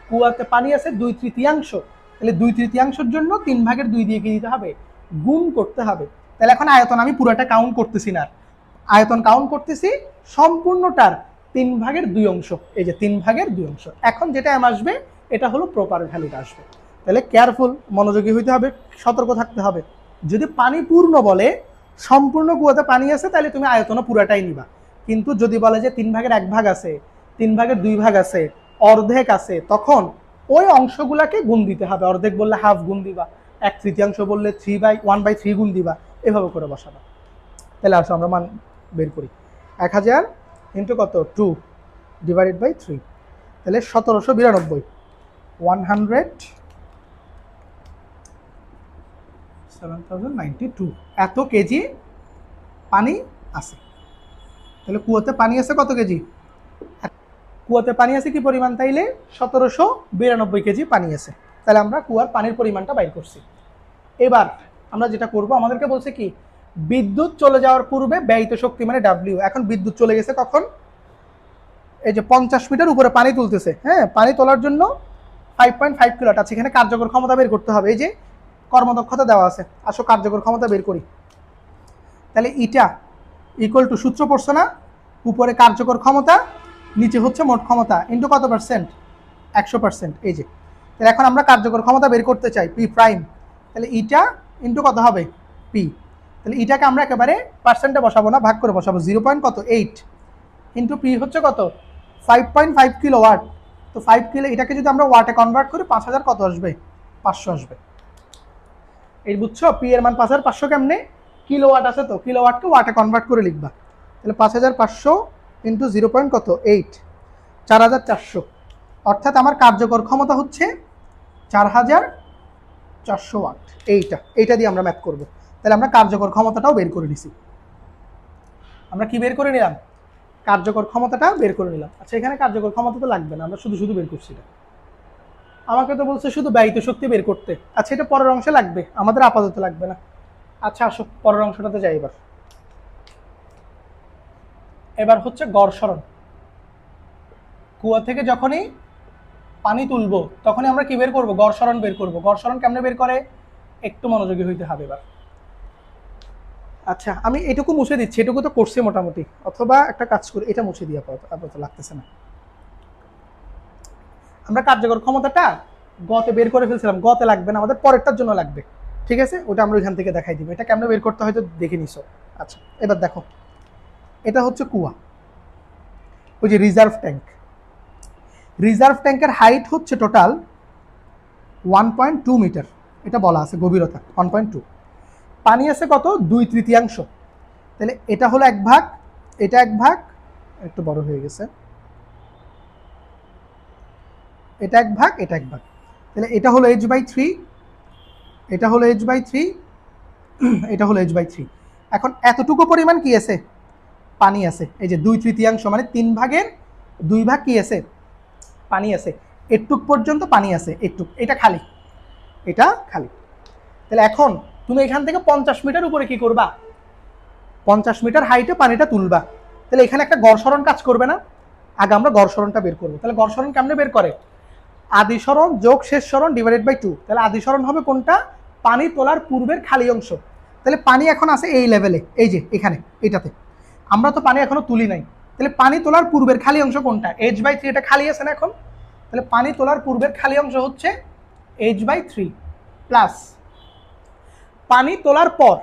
Speaker 1: কুয়াতে পানি আছে 2/3। তাহলে 2/3 জন্য 3/2 দিয়ে কি দিতে হবে? গুণ করতে হবে। তাহলে এখন আয়তন আমি পুরাটা কাউন্ট করতেছি না, আয়তন কাউন্ট করতেছি সম্পূর্ণটার 3/2 এই যে 3/2। এখন যেটা এম আসবে এটা হলো প্রপার ভ্যালুটা আসবে। তাহলে কেয়ারফুল, মনোযোগী হইতে হবে, সতর্ক থাকতে হবে। যদি পানি পূর্ণ বলে, সম্পূর্ণ কুয়াতে পানি আছে, তাহলে তুমি আয়তন পুরাটাই নিবা। কিন্তু যদি বলে যে 3/1 আছে, 3/2 আছে, অর্ধেক আছে, তখন ওই অংশগুলাকে গুণ দিতে হবে। অর্ধেক বললে হাফ গুণ দিবা, 1/3 বললে 1/3 গুণ দিবা, এভাবে করে বসাবা। তাহলে আসো আমরা মান বের করি। 1000 ইন্টু কত 2 ডিভাইডেড বাই 3, তাহলে 1792, 7092 এত কেজি পানি আছে। তাহলে কুয়াতে পানি আছে কত কেজি? কুয়াতে পানি আছে কি পরিমাণ? তাইলে 1792 কেজি পানি আছে। তাহলে আমরা কুয়ার পানির পরিমাণটা বাইর করছি। এবার আমরা যেটা করব, আমাদেরকে বলছে কি বিদ্যুৎ চলে যাওয়ার পূর্বে ব্যয়িত শক্তি মানে ডাব্লিউ। এখন বিদ্যুৎ চলে গেছে কখন? এই যে 50 মিটার উপরে পানি তুলতেছে, হ্যাঁ, পানি তোলার জন্য 5.5 কিলোওয়াট আছে। এখানে কার্যকর ক্ষমতা বের করতে হবে। এই যে কর্মদক্ষতা দেওয়া আছে, আসো কার্যকর ক্ষমতা বের করি। তাহলে ইটা ইকুয়াল টু, সূত্র পড়ছো না, উপরে কার্যকর ক্ষমতা, নিচে হচ্ছে মোট ক্ষমতা, ইন্টু কত পার্সেন্ট? 100%। এই যে, তাহলে এখন আমরা কার্যকর ক্ষমতা বের করতে চাই পি প্রাইম। তাহলে ইটা ইন্টু কত হবে? পি। তাহলে ইটাকে আমরা একেবারে পার্সেন্টে বসাবো না, ভাগ করে বসাবো। 0.8 ইন্টু পি হচ্ছে কত? 5.5 কিলো ওয়াট। তো 5 কিলো, এটাকে যদি আমরা ওয়াটে কনভার্ট করি 5000 কত আসবে? 500 আসবে। এই বুঝছো পি এর মান 5500 কেমনে? কিলো ওয়াট আছে তো, কিলো ওয়াটকে ওয়াটে কনভার্ট করে লিখবা। তাহলে 5500 ইন্টু 0.8, 4400। অর্থাৎ আমার কার্যকর ক্ষমতা হচ্ছে 4400 ওয়াট। এইটা দিয়ে আমরা ম্যাথ করব। তাহলে আমরা কার্যকর ক্ষমতাটাও বের করে নিছি। আমরা কি বের করে নিলাম? কার্যকর ক্ষমতাটা বের করে নিলাম। আচ্ছা, এখানে কার্যকর ক্ষমতা তো লাগবে না, আমরা শুধু শুধু বের করছি। আমাকে তো বলছে শুধু ব্যয়িত শক্তি বের করতে। আচ্ছা, এটা পরের অংশে লাগবে, আমাদের আপাতত লাগবে না। আচ্ছা, আসো পরের অংশটাতে যাই। এবার হচ্ছে গড় সরণ। কুয়া থেকে যখনই পানি তুলবো তখনই আমরা কি বের করব? গড় সরণ বের করব। গড় সরণ কেমনে বের করে? একটু মনোযোগী হইতে হবে এবার। আচ্ছা, আমি এটুকু মুছে দিচ্ছি, এটুকু তো করছি মোটামুটি, অথবা একটা কাজ করি, এটা মুছে দিয়ে আপাতত লাগতেছে না। আমরা কার্যকর ক্ষমতাটা গতে বের করে ফেলছিলাম, গতে লাগবে না, আমাদের পরেরটার জন্য লাগবে। ঠিক আছে, ওটা আমরা ওইখান থেকে দেখাই দিব। এটা কেমনে বের করতে হয়তো দেখে নিছো। আচ্ছা, এবার দেখো, এটা হচ্ছে কুয়া, ওই যে রিজার্ভ ট্যাঙ্ক। রিজার্ভ ট্যাঙ্কের হাইট হচ্ছে টোটাল 1.2 মিটার, এটা বলা আছে গভীরতা 1.2। পানি আছে কত? 2/3। তাহলে এটা হলো 1 ভাগ, এটা 1 ভাগ, একটু বড় হয়ে গেছে, এটা 1 ভাগ, এটা 1 ভাগ। তাহলে এটা হলো h/3, এটা হলো h/3, এটা হলো h/3। এখন এতটুকু পরিমাণ কি আছে? পানি আছে। এই যে 2/3 মানে 3/2 ভাগ কি আছে? পানি আছে। এটুক পর্যন্ত পানি আছে, এটুক, এটা খালি, এটা খালি। তাহলে এখন তুমি এখান থেকে 50 মিটার উপরে কি করবা? 50 মিটার হাইটে পানিটা তুলবা। তাহলে এখানে একটা গড় সরণ কাজ করবে না? আগে আমরা গড় সরণটা বের করবো। তাহলে গড় সরণ কেমনে বের করে? আদি সরণ যোগ শেষ সরণ ডিভাইডেড বাই 2। তাহলে আদি সরণ হবে কোনটা? পানি তোলার পূর্বের খালি অংশ। তাহলে পানি এখন আছে এই লেভেলে, এই যে এখানে, এটাতে। আমরা তো পানি এখনো তুলি নাই। তাহলে পানি তোলার পূর্বের খালি অংশ কোনটা? h/3, এটা খালি আছে না এখন? তাহলে পানি তোলার পূর্বের খালি অংশ হচ্ছে h/3 প্লাস পানি তোলার পর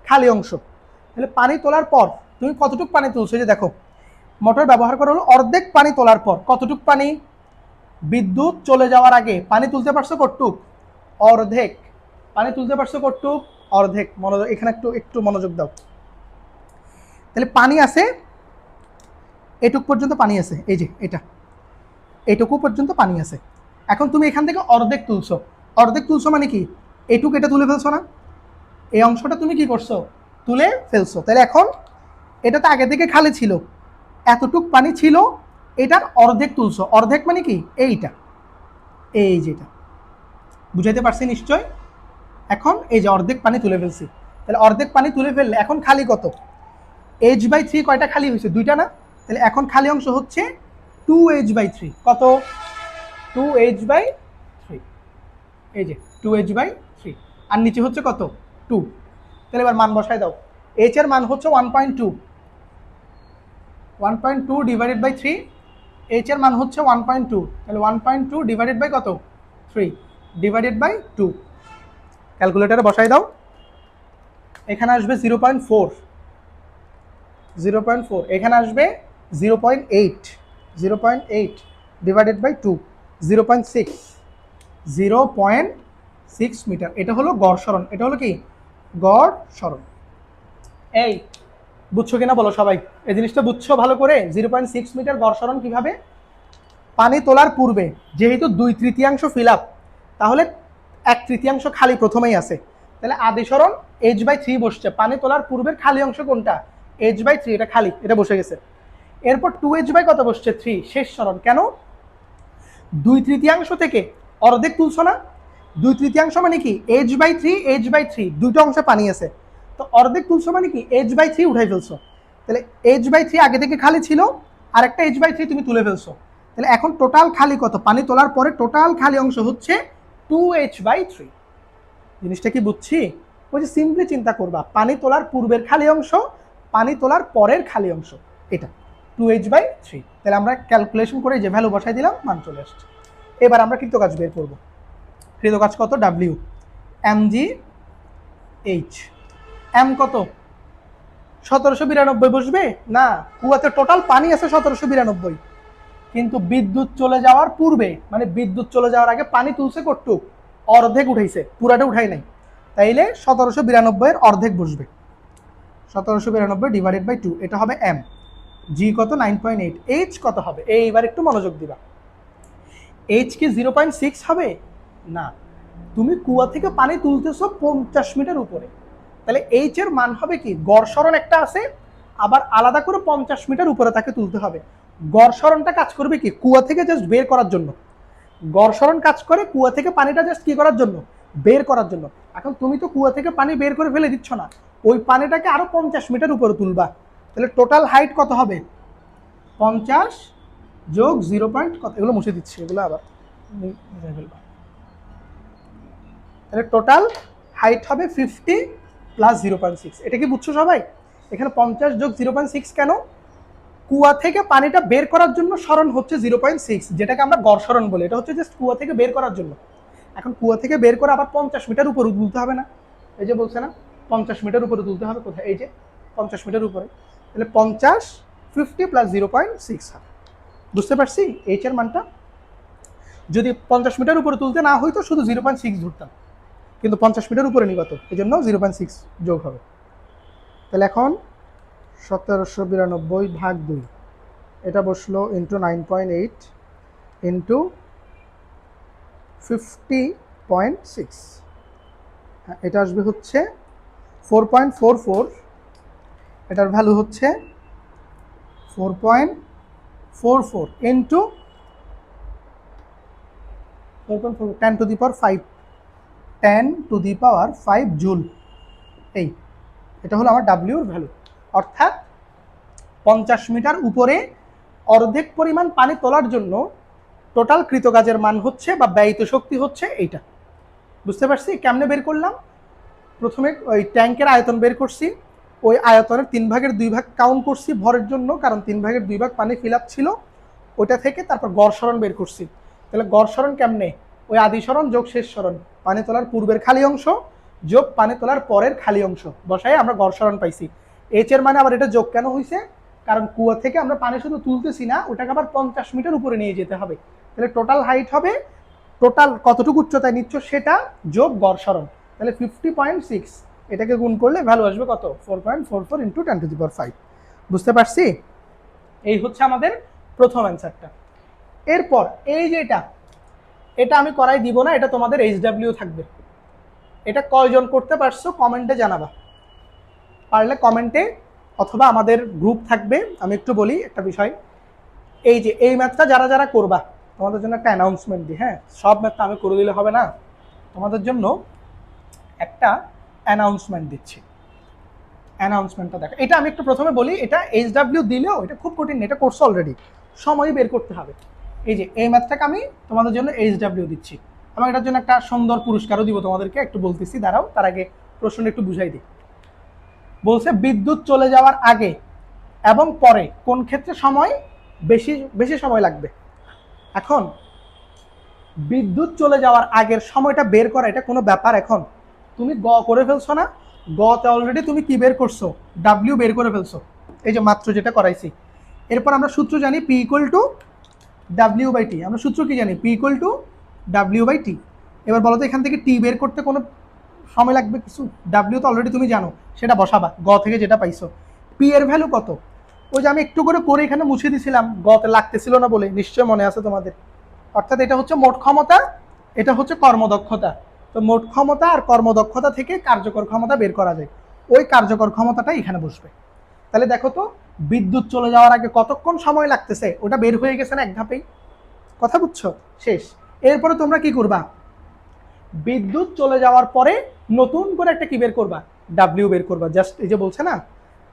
Speaker 1: খালি অংশ। তাহলে পানি তোলার পর তুমি কতটুকু পানি তুলছো? যে দেখো, মোটর ব্যবহার করা হলো অর্ধেক পানি তোলার পর। কতটুকু পানি? বিদ্যুৎ চলে যাওয়ার আগে পানি তুলতে পারছো কতটুক? অর্ধেক। পানি তুলতে পারছো কতটুক? অর্ধেক। মনোযোগ, এখানে একটু একটু মনোযোগ দাও। তাহলে পানি আছে এটুক পর্যন্ত, পানি আছে, এই যে এটা, এটুকু পর্যন্ত পানি আছে। এখন তুমি এখান থেকে অর্ধেক তুলছো। অর্ধেক তুলছো মানে কি? এটুক এটা তুলে ফেলছো না? এই অংশটা তুমি কি করছো? তুলে ফেলছো। তাহলে এখন এটা তো আগে থেকে খালি ছিল, এতটুক পানি ছিল, এটার অর্ধেক তুলছো। অর্ধেক মানে কি? এইটা, এই যেটা, বুঝাইতে পারছি নিশ্চয়? এখন এই যে অর্ধেক পানি তুলে ফেলছি। তাহলে অর্ধেক পানি তুলে ফেললে এখন খালি কত? h/3 কয়টা খালি হয়েছে? 2টা না? তাহলে এখন খালি অংশ হচ্ছে 2h/3। কত? 2h/3, এই যে 2h/3। আর নিচে হচ্ছে কত? 2। তাহলে এবার মান বসায় দাও। h এর মান হচ্ছে 1.2, 1.2 ডিভাইডেড বাই 3, এইচ এর মান হচ্ছে 1.2, তাহলে 1.2 ডিভাইডেড বাই কত 3 ডিভাইডেড বাই 2, ক্যালকুলেটারে বসাই দাও। এখানে আসবে 0.4, 0.4, এখানে আসবে 0.8, 0.8 ডিভাইডেড বাই 2, 0.6, 0.6 মিটার। এটা হলো গড় সরণ, এটা হলো কি গড় সরণ। এই বুঝছো কিনা বলো সবাই, এই জিনিসটা বুঝছো ভালো করে? 0.6 মিটার গড় সরণ কিভাবে? পানি তোলার পূর্বে যেহেতু 2/3 ফিল আপ, তাহলে 1/3 খালি প্রথমেই আছে, তাহলে আদি সরণ h/3 বসছে। পানি তোলার পূর্বের খালি অংশ কোনটা? h/3, এটা খালি, এটা বসে গেছে। এরপর 2h বাই কত বসছে 3, শেষ সরণ। কেন? 2/3 থেকে অর্ধেক তুলছো না? 2/3 মানে কি h/3, h/3 দুটো অংশে পানি আছে, তো অর্ধেক তুলছো মানে কি h/3 উঠাই ফেলছো। তাহলে h/3 আগে থেকে খালি ছিল, আর একটা h/3 তুমি তুলে ফেলছো। তাহলে এখন টোটাল খালি কত? পানি তোলার পরে টোটাল খালি অংশ হচ্ছে 2h/3। জিনিসটা কি বুঝছি? ওই যে সিম্পলি চিন্তা করবা, পানি তোলার পূর্বের খালি অংশ, পানি তোলার পরের খালি অংশ, এটা 2h/3। তাহলে আমরা ক্যালকুলেশন করে যে ভ্যালু বসাই দিলাম, মান চলে আসছে। এবার আমরা কৃতকাজ বের করব। কৃতকাজ কত? W mgh। m কত? 1792 বসবে না, কুয়াতে টোটাল পানি আছে 1792, কিন্তু বিদ্যুৎ চলে যাওয়ার পূর্বে, মানে বিদ্যুৎ চলে যাওয়ার আগে পানি তুলছে কতটুক? অর্ধেক উঠাইছে, পুরাটা উঠাই নাই। তাইলে 1792 এর অর্ধেক বসবে, 1792 ডিভাইডেড বাই 2, এটা হবে m। জি কত? 9.8। h কত হবে? এইবার একটু মনোযোগ দিবা। h কি 0.6 হবে? না, তুমি কুয়া থেকে পানি তুলতেছো 50 মিটার উপরে, তাহলে h এর মান হবে কি? গড় সরণ একটা আছে, আবার আলাদা করে 50 মিটার উপরে তাকে তুলতে হবে। গড় সরণটা কাজ করবে কি? কুয়া থেকে জাস্ট বের করার জন্য। গড় সরণ কাজ করে কুয়া থেকে পানিটা জাস্ট কি করার জন্য? বের করার জন্য। এখন তুমি তো কুয়া থেকে পানি বের করে ফেলে দিচ্ছ না, ওই পানিটাকে আরো 50 মিটার উপরে তুলবা। তাহলে টোটাল হাইট কত হবে? 50 যোগ 0. কত, এগুলো মুছে দিচ্ছি, এগুলো আবার ফেলবা। তাহলে টোটাল হাইট হবে 50 প্লাস 0.6। এটা কি বুঝছো সবাই? এখানে 50 যোগ 0.6 কেন? কুয়া থেকে পানিটা বের করার জন্য সরণ হচ্ছে 0.6, যেটাকে আমরা গড় সরণ বলি। এটা হচ্ছে জাস্ট কুয়া থেকে বের করার জন্য। এখন কুয়া থেকে বের করে আবার 50 মিটার উপরে তুলতে হবে না? এই যে বলছে না 50 মিটার উপরে তুলতে হবে, কোথায়? এই যে 50 মিটার উপরে। তাহলে 50, 50 প্লাস 0.6 হবে। বুঝতে পারছি এইচ এর মানটা? যদি 50 মিটার উপরে তুলতে না হইতো শুধু 0.6 ধরতাম, কিন্তু 50 মিটার উপরে নিগত, এই জন্য 0.6 যোগ হবে। তাহলে এখন 1792 ভাগ 2, এটা বসলো ইন্টু 9.8 ইন্টু 50.6, হ্যাঁ এটা আসবে হচ্ছে 4.44, এটার ভ্যালু হচ্ছে 4.44 into 4.4, 10 to the power 5, 10 to the power 5 joule. এই এটা হলো আমার ডাব্লিউ এর ভ্যালু। অর্থাৎ 50 মিটার উপরে অর্ধেক পরিমাণ পানি তোলার জন্য টোটাল কৃতকাজের মান হচ্ছে বা ব্যয়িত শক্তি হচ্ছে এইটা। বুঝতে পারছি? কেমনে বের করলাম? প্রথমে ওই ট্যাঙ্কের আয়তন বের করছি, ওই আয়তনের 3/2 কাউন্ট করছি ভরের জন্য, কারণ 3/2 পানি ফিল আপ ছিল, ওইটা থেকে তারপর গড় সরণ বের করছি। তাহলে গড় সরণ কেমনে? ওই আদি সরণ যোগ শেষ সরণ, পানি তোলার পূর্বের খালি অংশ যোগ পানি তোলার পরের খালি অংশ বসাই আমরা গড় সরণ পাইছি। এইচ এর মানে আবার এটা যোগ কেন হয়েছে? কারণ কুয়া থেকে আমরা পানি শুধু তুলতেছি না, ওটাকে আবার 50 মিটার উপরে নিয়ে যেতে হবে। তাহলে টোটাল হাইট হবে, টোটাল কতটুকু উচ্চতায় নিচ্ছ সেটা যোগ গড় সরণ। তাহলে 50.6, এটাকে গুণ করলে ভ্যালু আসবে কত? 4.44 ইন্টু 10 টু দি পাওয়ার 5। বুঝতে পারছি? এই হচ্ছে আমাদের প্রথম অ্যান্সারটা। এরপর এই যে এটা আমি করাই দিব না, এটা তোমাদের HW থাকবে। এটা কয়জন করতে পারছো কমেন্টে জানাবা, পারলে কমেন্টে, অথবা আমাদের গ্রুপ থাকবে। আমি একটু বলি একটা বিষয়, এই যে এই ম্যাথটা যারা যারা করবা, তোমাদের জন্য একটা অ্যানাউন্সমেন্ট দিই। হ্যাঁ, সব ম্যাথটা আমি করে দিলে হবে না, তোমাদের জন্য একটা অ্যানাউন্সমেন্ট দিচ্ছি। অ্যানাউন্সমেন্টটা দেখো, এটা আমি একটু প্রথমে বলি, এটা HW দিলেও এটা খুব কঠিন, এটা কোর্স অলরেডি, সময় বের করতে হবে। এই যে এই ম্যাথটাকে আমি তোমাদের জন্য HW দিচ্ছি, এবং এটার জন্য একটা সুন্দর পুরস্কারও দিব তোমাদেরকে, একটু বলতেছি, দাঁড়াও, তার আগে প্রশ্নটা একটু বুঝাই দিই। বলছে বিদ্যুৎ চলে যাওয়ার আগে এবং পরে কোন ক্ষেত্রে সময় বেশি বেশি সময় লাগবে। এখন বিদ্যুৎ চলে যাওয়ার আগের সময়টা বের করা এটা কোনো ব্যাপার? এখন তুমি গ করে ফেলছো না, গতে অলরেডি তুমি কি বের করছো, ডাব্লিউ বের করে ফেলছো, এই যে মাত্র যেটা করাইছি। এরপর আমরা সূত্র জানি P equal to W by T. আমরা সূত্র কি জানি? P equal to W by T. এবার বলো তো এখান থেকে টি বের করতে কোনো সময় লাগবে কিছু? ডাব্লিউ তো অলরেডি তুমি জানো, সেটা বসাবা গ থেকে যেটা পাইছো। পি এর ভ্যালু কত? ওই যে আমি একটু করে এখানে মুছে দিছিলাম, গতে লাগতেছিল না বলে, নিশ্চয় মনে আছে তোমাদের। অর্থাৎ এটা হচ্ছে মোট ক্ষমতা, এটা হচ্ছে কর্মদক্ষতা। তো মোট ক্ষমতা আর কর্মদক্ষতা থেকে কার্যকর ক্ষমতা বের করা যায়, ওই কার্যকর ক্ষমতাটা এখানে বসবে। তাহলে দেখো তো বিদ্যুৎ চলে যাওয়ার আগে কতক্ষণ সময় লাগতেছে, ওটা বের হয়ে গেছে না এক ধাপেই। কথা বুঝছো? শেষ। এরপরে তোমরা কি করবা? বিদ্যুৎ চলে যাওয়ার পরে নতুন করে একটা কি বের করবা? ডাব্লিউ বের করবা। জাস্ট এই যে বলছে না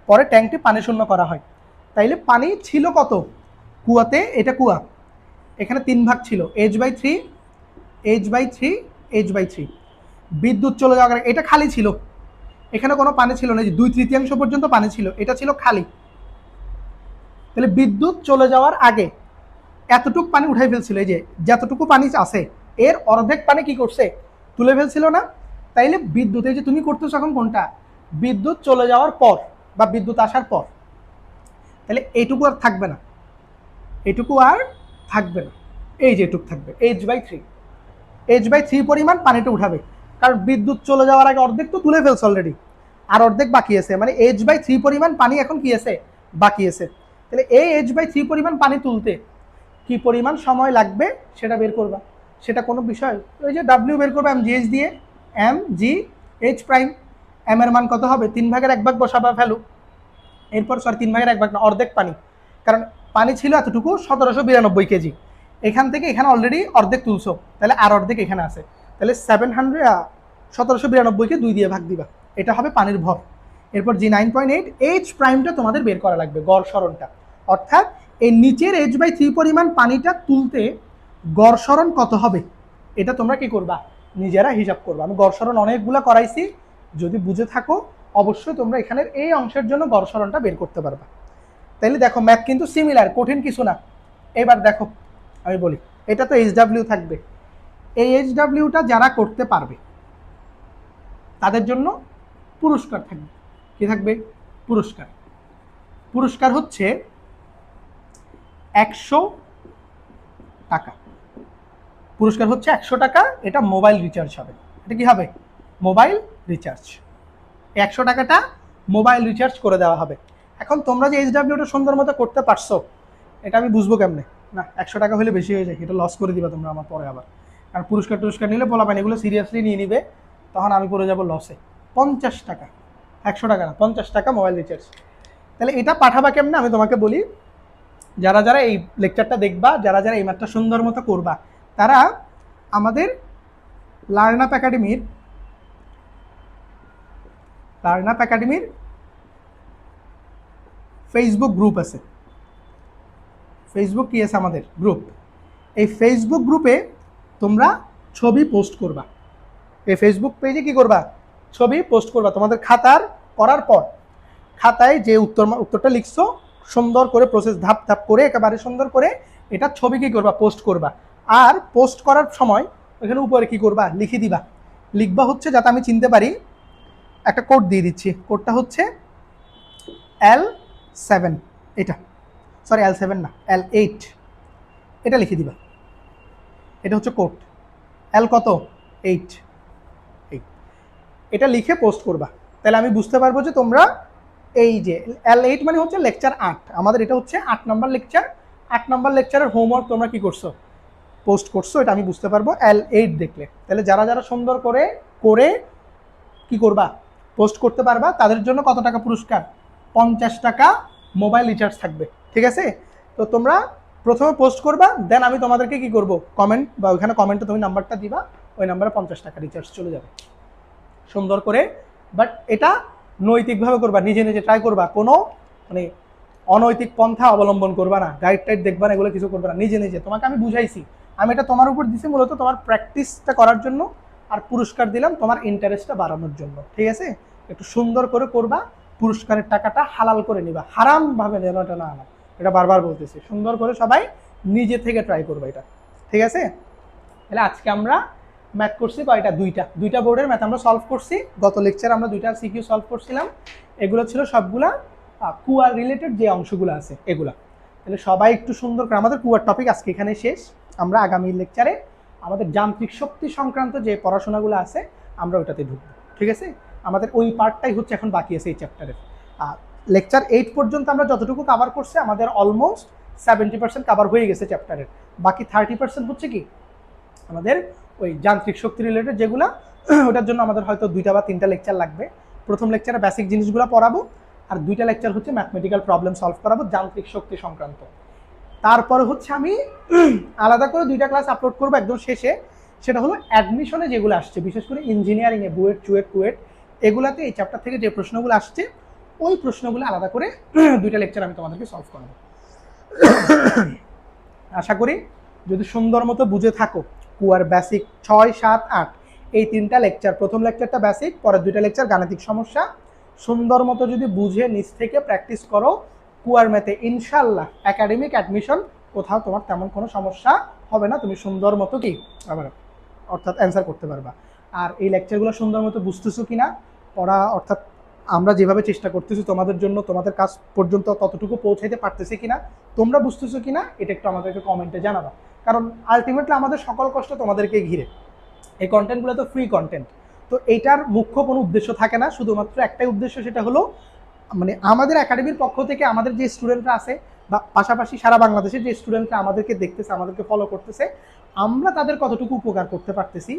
Speaker 1: পরে ট্যাঙ্কটি পানি শূন্য করা হয়, তাইলে পানি ছিল কত কুয়াতে? এটা কুয়া, এখানে 3 ভাগ ছিল, h/3 h/3 h/3। বিদ্যুৎ চলে যাওয়ার আগে এটা খালি ছিল, এখানে কোনো পানি ছিল না, যে 2/3 পর্যন্ত পানি ছিল, এটা ছিল খালি। তাহলে বিদ্যুৎ চলে যাওয়ার আগে এতটুকু পানি উঠাই ফেলছিল, এই যে যতটুকু পানি আছে এর অর্ধেক পানি কি করছে? তুলে ফেলছিল না? তাইলে বিদ্যুৎ, এই যে তুমি করতেছো এখন কোনটা? বিদ্যুৎ চলে যাওয়ার পর বা বিদ্যুৎ আসার পর। তাহলে এইটুকু আর থাকবে না, এইটুকু আর থাকবে না, এই যে এটুকু থাকবে, h/3। h/3 পরিমাণ পানিটা উঠাবে, কারণ বিদ্যুৎ চলে যাওয়ার আগে অর্ধেক তো তুলে ফেলছে অলরেডি, আর অর্ধেক বাকি আছে, মানে h/3 পরিমাণ পানি এখন কি আছে? বাকি আছে। তাহলে এই h/3 পরিমাণ পানি তুলতে কি পরিমাণ সময় লাগবে সেটা বের করবা, সেটা কোনো বিষয়। ওই যে ডাব্লিউ বের করবে এম জি এইচ দিয়ে, M G H prime. M এর মান কত হবে? 3/1 বসাবা ভ্যালু। এরপর 3/1 না, অর্ধেক পানি, কারণ পানি ছিল এতটুকু 1792 কেজি, এখান থেকে এখানে অলরেডি অর্ধেক তুলছো, তাহলে আর অর্ধেক এখানে আছে, তাহলে 1792-কে 2 দিয়ে ভাগ দিবা, এটা হবে পানির ভর। এরপর জি 9.8 এইচ প্রাইমটা তোমাদের বের করা লাগবে, গড় সরণটা। অর্থাৎ এই নিচের h/3 পরিমাণ পানিটা তুলতে গড় সরণ কত হবে, এটা তোমরা কি করবা? নিজেরা হিসাব করবা। আমি গড় সরণ অনেকগুলো করাইছি, যদি বুঝে থাকো অবশ্যই তোমরা এখানের এই অংশের জন্য গড় সরণটা বের করতে পারবা। তাইলে দেখো ম্যাথ কিন্তু সিমিলার, কঠিন কিছু না। এবার দেখো আমি বলি, এটা তো HW থাকবে, এই HWটা যারা করতে পারবে তাদের জন্য পুরস্কার থাকবে। কি থাকবে? পুরস্কার। পুরস্কার হচ্ছে 100 টাকা। পুরস্কার হচ্ছে 100 টাকা, এটা মোবাইল রিচার্জ হবে। এটা কি হবে? Mobile recharge. 100 টাকাটা মোবাইল রিচার্জ করে দেওয়া হবে। এখন তোমরা যে HWটা সুন্দর মতো করতে পারছো, এটা আমি বুঝবো কেমনে? না 100 টাকা হলে বেশি হয়ে যায়, এটা লস করে দিবা তোমরা আমার পরে আবার। আর পুরস্কার টুরস্কার নিলে পোলাপান এগুলো সিরিয়াসলি নিয়ে নিবে, তখন আমি পড়ে যাব লসে। 50 টাকা, 100 টাকা না, 50 টাকা মোবাইল রিচার্জ। তাহলে এটা পাঠাবা কেমনে আমি তোমাকে বলি। যারা যারা এই লেকচারটা দেখবা, যারা যারা এই ম্যাথটা সুন্দর মতো করবা, তারা আমাদের লার্নআপ একাডেমির ফেসবুক গ্রুপ আছে। ফেসবুক কি আছে? আমাদের গ্রুপ। এই ফেসবুক গ্রুপে তোমরা ছবি পোস্ট করবা, এই ফেসবুক পেজে কি করবা? ছবি পোস্ট করবা। তোমাদের খাতার করার পর খাতায় যে উত্তরটা লিখছো সুন্দর করে প্রসেস ধাপ ধাপ করে একেবারে সুন্দর করে এটা ছবি কি করবা? পোস্ট করবা। আর পোস্ট করার সময় এখানে উপরে কি করবা? লিখে দিবা। লিখবা হচ্ছে যাতে আমি চিনতে পারি, একটা কোড দিয়ে দিচ্ছি, কোডটা হচ্ছে L7, এটা সরি L7 না, L8, এটা লিখে দিবা। এটা হচ্ছে কোড, L কত? 8। এটা লিখে পোস্ট করবা, তাহলে আমি বুঝতে পারবো যে তোমরা এই যে L8 মানে হচ্ছে লেকচার 8, আমাদের এটা হচ্ছে 8 নম্বর লেকচার। 8 নম্বর লেকচারের হোমওয়ার্ক তোমরা কি করছো? পোস্ট করছো, এটা আমি বুঝতে পারবো L8 দেখলে। তাহলে যারা যারা সুন্দর করে করে কি করবা? পোস্ট করতে পারবা, তাদের জন্য কত টাকা পুরস্কার? 50 টাকা মোবাইল রিচার্জ থাকবে। ঠিক আছে? তো তোমরা প্রথমে পোস্ট করবা, দেন আমি তোমাদেরকে কি করব? কমেন্ট বা ওইখানে কমেন্টে তুমি নাম্বারটা দিবা, ওই নাম্বারে 50 টাকা রিচার্জ চলে যাবে সুন্দর করে। বাট এটা নৈতিকভাবে করবা, নিজে নিজে ট্রাই করবা, কোনো মানে অনৈতিক পন্থা অবলম্বন করবা না, গাইড টাইড দেখবা না, এগুলো কিছু করবে না, নিজে নিজে। তোমাকে আমি বুঝাইছি, আমি এটা তোমার উপর দিছি মূলত তোমার প্র্যাকটিসটা করার জন্য, আর পুরস্কার দিলাম তোমার ইন্টারেস্টটা বাড়ানোর জন্য। ঠিক আছে? একটু সুন্দর করে করবা, পুরস্কারের টাকাটা হালাল করে নিবা, হারাম ভাবে যেন এটা না আনা, এটা বারবার বলতেছি। সুন্দর করে সবাই নিজে থেকে ট্রাই করবে এটা, ঠিক আছে? তাহলে আজকে আমরা ম্যাথ করছি কয়টা? দুইটা বোর্ডের ম্যাথ আমরা সলভ করছি। গত লেকচারে আমরা দুইটা সিকিউ সলভ করছিলাম, এগুলো ছিল সবগুলা কুয়ার রিলেটেড যে অংশগুলো আছে এগুলা। তাহলে সবাই একটু সুন্দর করে, আমাদের কুয়ার টপিক আজকে এখানে শেষ। আমরা আগামী লেকচারে আমাদের যান্ত্রিক শক্তি সংক্রান্ত যে পড়াশোনাগুলো আছে আমরা ওটাতে ঢুকবো, ঠিক আছে? আমাদের ওই পার্টটাই হচ্ছে এখন বাকি আছে এই চ্যাপ্টারের। লেকচার 8 পর্যন্ত আমরা যতটুকু কাভার করছি আমাদের অলমোস্ট 70% কাভার হয়ে গেছে চ্যাপ্টারের। বাকি 30% হচ্ছে কি আমাদের ওই যান্ত্রিক শক্তি রিলেটেড যেগুলো, ওটার জন্য আমাদের হয়তো 2টা বা 3টা লেকচার লাগবে। প্রথম লেকচারে বেসিক জিনিসগুলো পড়াবো, আর 2টা লেকচার হচ্ছে ম্যাথমেটিক্যাল প্রবলেম সলভ করাবো যান্ত্রিক শক্তি সংক্রান্ত। তারপরে হচ্ছে আমি আলাদা করে 2টা ক্লাস আপলোড করবো একদম শেষে, সেটা হলো অ্যাডমিশনে যেগুলো আসছে, বিশেষ করে ইঞ্জিনিয়ারিংয়ে বুয়েট, চুয়েট, কুয়েট, এগুলাতে এই চ্যাপ্টার থেকে যে প্রশ্নগুলো আসছে ওই প্রশ্নগুলো আলাদা করে 2টা লেকচার আমি তোমাদেরকে সলভ করাবো। আশা করি যদি সুন্দর মতো বুঝে থাকো, কুয়ার বেসিক 6, 7, 8 এই 3টা লেকচার, প্রথম লেকচারটা বেসিক, পরের 2টা লেকচার গাণিতিক সমস্যা, সুন্দর মতো যদি বুঝে নিজ থেকে প্র্যাকটিস করো, কুয়ার ম্যাথে ইনশাল্লাহ একাডেমিক অ্যাডমিশন কোথাও তোমার তেমন কোনো সমস্যা হবে না, তুমি সুন্দর মতো কি আবার অর্থাৎ অ্যান্সার করতে পারবা। আর এই লেকচারগুলো সুন্দর মতো বুঝতেছো কিনা, পড়া অর্থাৎ আমরা যেভাবে চেষ্টা করতেছি তোমাদের জন্য, তোমাদের কাছ পর্যন্ত ততটুকু পৌঁছাইতে পারতেছি কিনা, তোমরা বুঝতেছো কিনা, এটা একটু আমাদেরকে কমেন্টে জানাবা। কারণ আলটিমেটলি আমাদের সকল কষ্ট তোমাদেরকে ঘিরে, এই কন্টেন্টগুলো তো ফ্রি কন্টেন্ট, তো এইটার মুখ্য কোনো উদ্দেশ্য থাকে না, শুধুমাত্র একটাই উদ্দেশ্য, সেটা হলো মানে আমাদের একাডেমির পক্ষ থেকে আমাদের যে স্টুডেন্টরা আছে বা পাশাপাশি সারা বাংলাদেশের যে স্টুডেন্টরা আমাদেরকে দেখতেছে, আমাদেরকে ফলো করতেছে, আমরা তাদের কতটুকু উপকার করতে পারতেছি,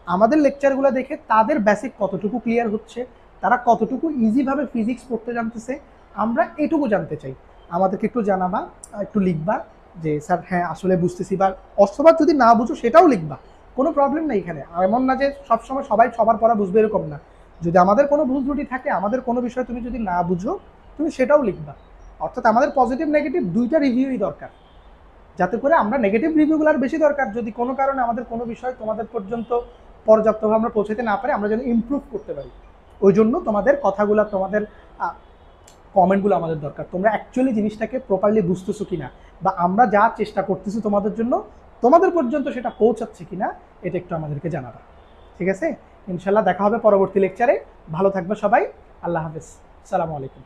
Speaker 1: আমাদের লেকচারগুলো দেখে তাদের বেসিক কতটুকু ক্লিয়ার হচ্ছে, তারা কতটুকু ইজিভাবে ফিজিক্স পড়তে জানতেছে, আমরা এটুকু জানতে চাই। আমাদেরকে একটু জানাবা, একটু লিখবা যে স্যার হ্যাঁ আসলে বুঝতেছি, বা অথবা যদি না বুঝো সেটাও লিখবা, কোনো প্রবলেম নেই এখানে। এমন না যে সবসময় সবাই সবার পড়া বুঝবে এরকম না, যদি আমাদের কোনো ভুল ত্রুটি থাকে, আমাদের কোনো বিষয় তুমি যদি না বুঝো তুমি সেটাও লিখবা। অর্থাৎ আমাদের পজিটিভ নেগেটিভ 2টা রিভিউই দরকার, যাতে করে আমরা নেগেটিভ রিভিউগুলো আর বেশি দরকার, যদি কোনো কারণে আমাদের কোনো বিষয় তোমাদের পর্যন্ত পর্যাপ্তভাবে আমরা পৌঁছাতে না পারি, আমরা যেন ইমপ্রুভ করতে পারি। ওই জন্য তোমাদের কথাগুলো, তোমাদের কমেন্টগুলো আমাদের দরকার, তোমরা অ্যাকচুয়ালি জিনিসটাকে প্রপারলি বুঝতেছো কিনা, বা আমরা যা চেষ্টা করতেছি তোমাদের জন্য তোমাদের পর্যন্ত সেটা পৌঁছাচ্ছে কিনা, এটা একটু আমাদেরকে জানাবা, ঠিক আছে? ইনশাল্লাহ দেখা হবে পরবর্তী লেকচারে। ভালো থাকবে সবাই, আল্লাহ হাফেজ, আসসালামু আলাইকুম।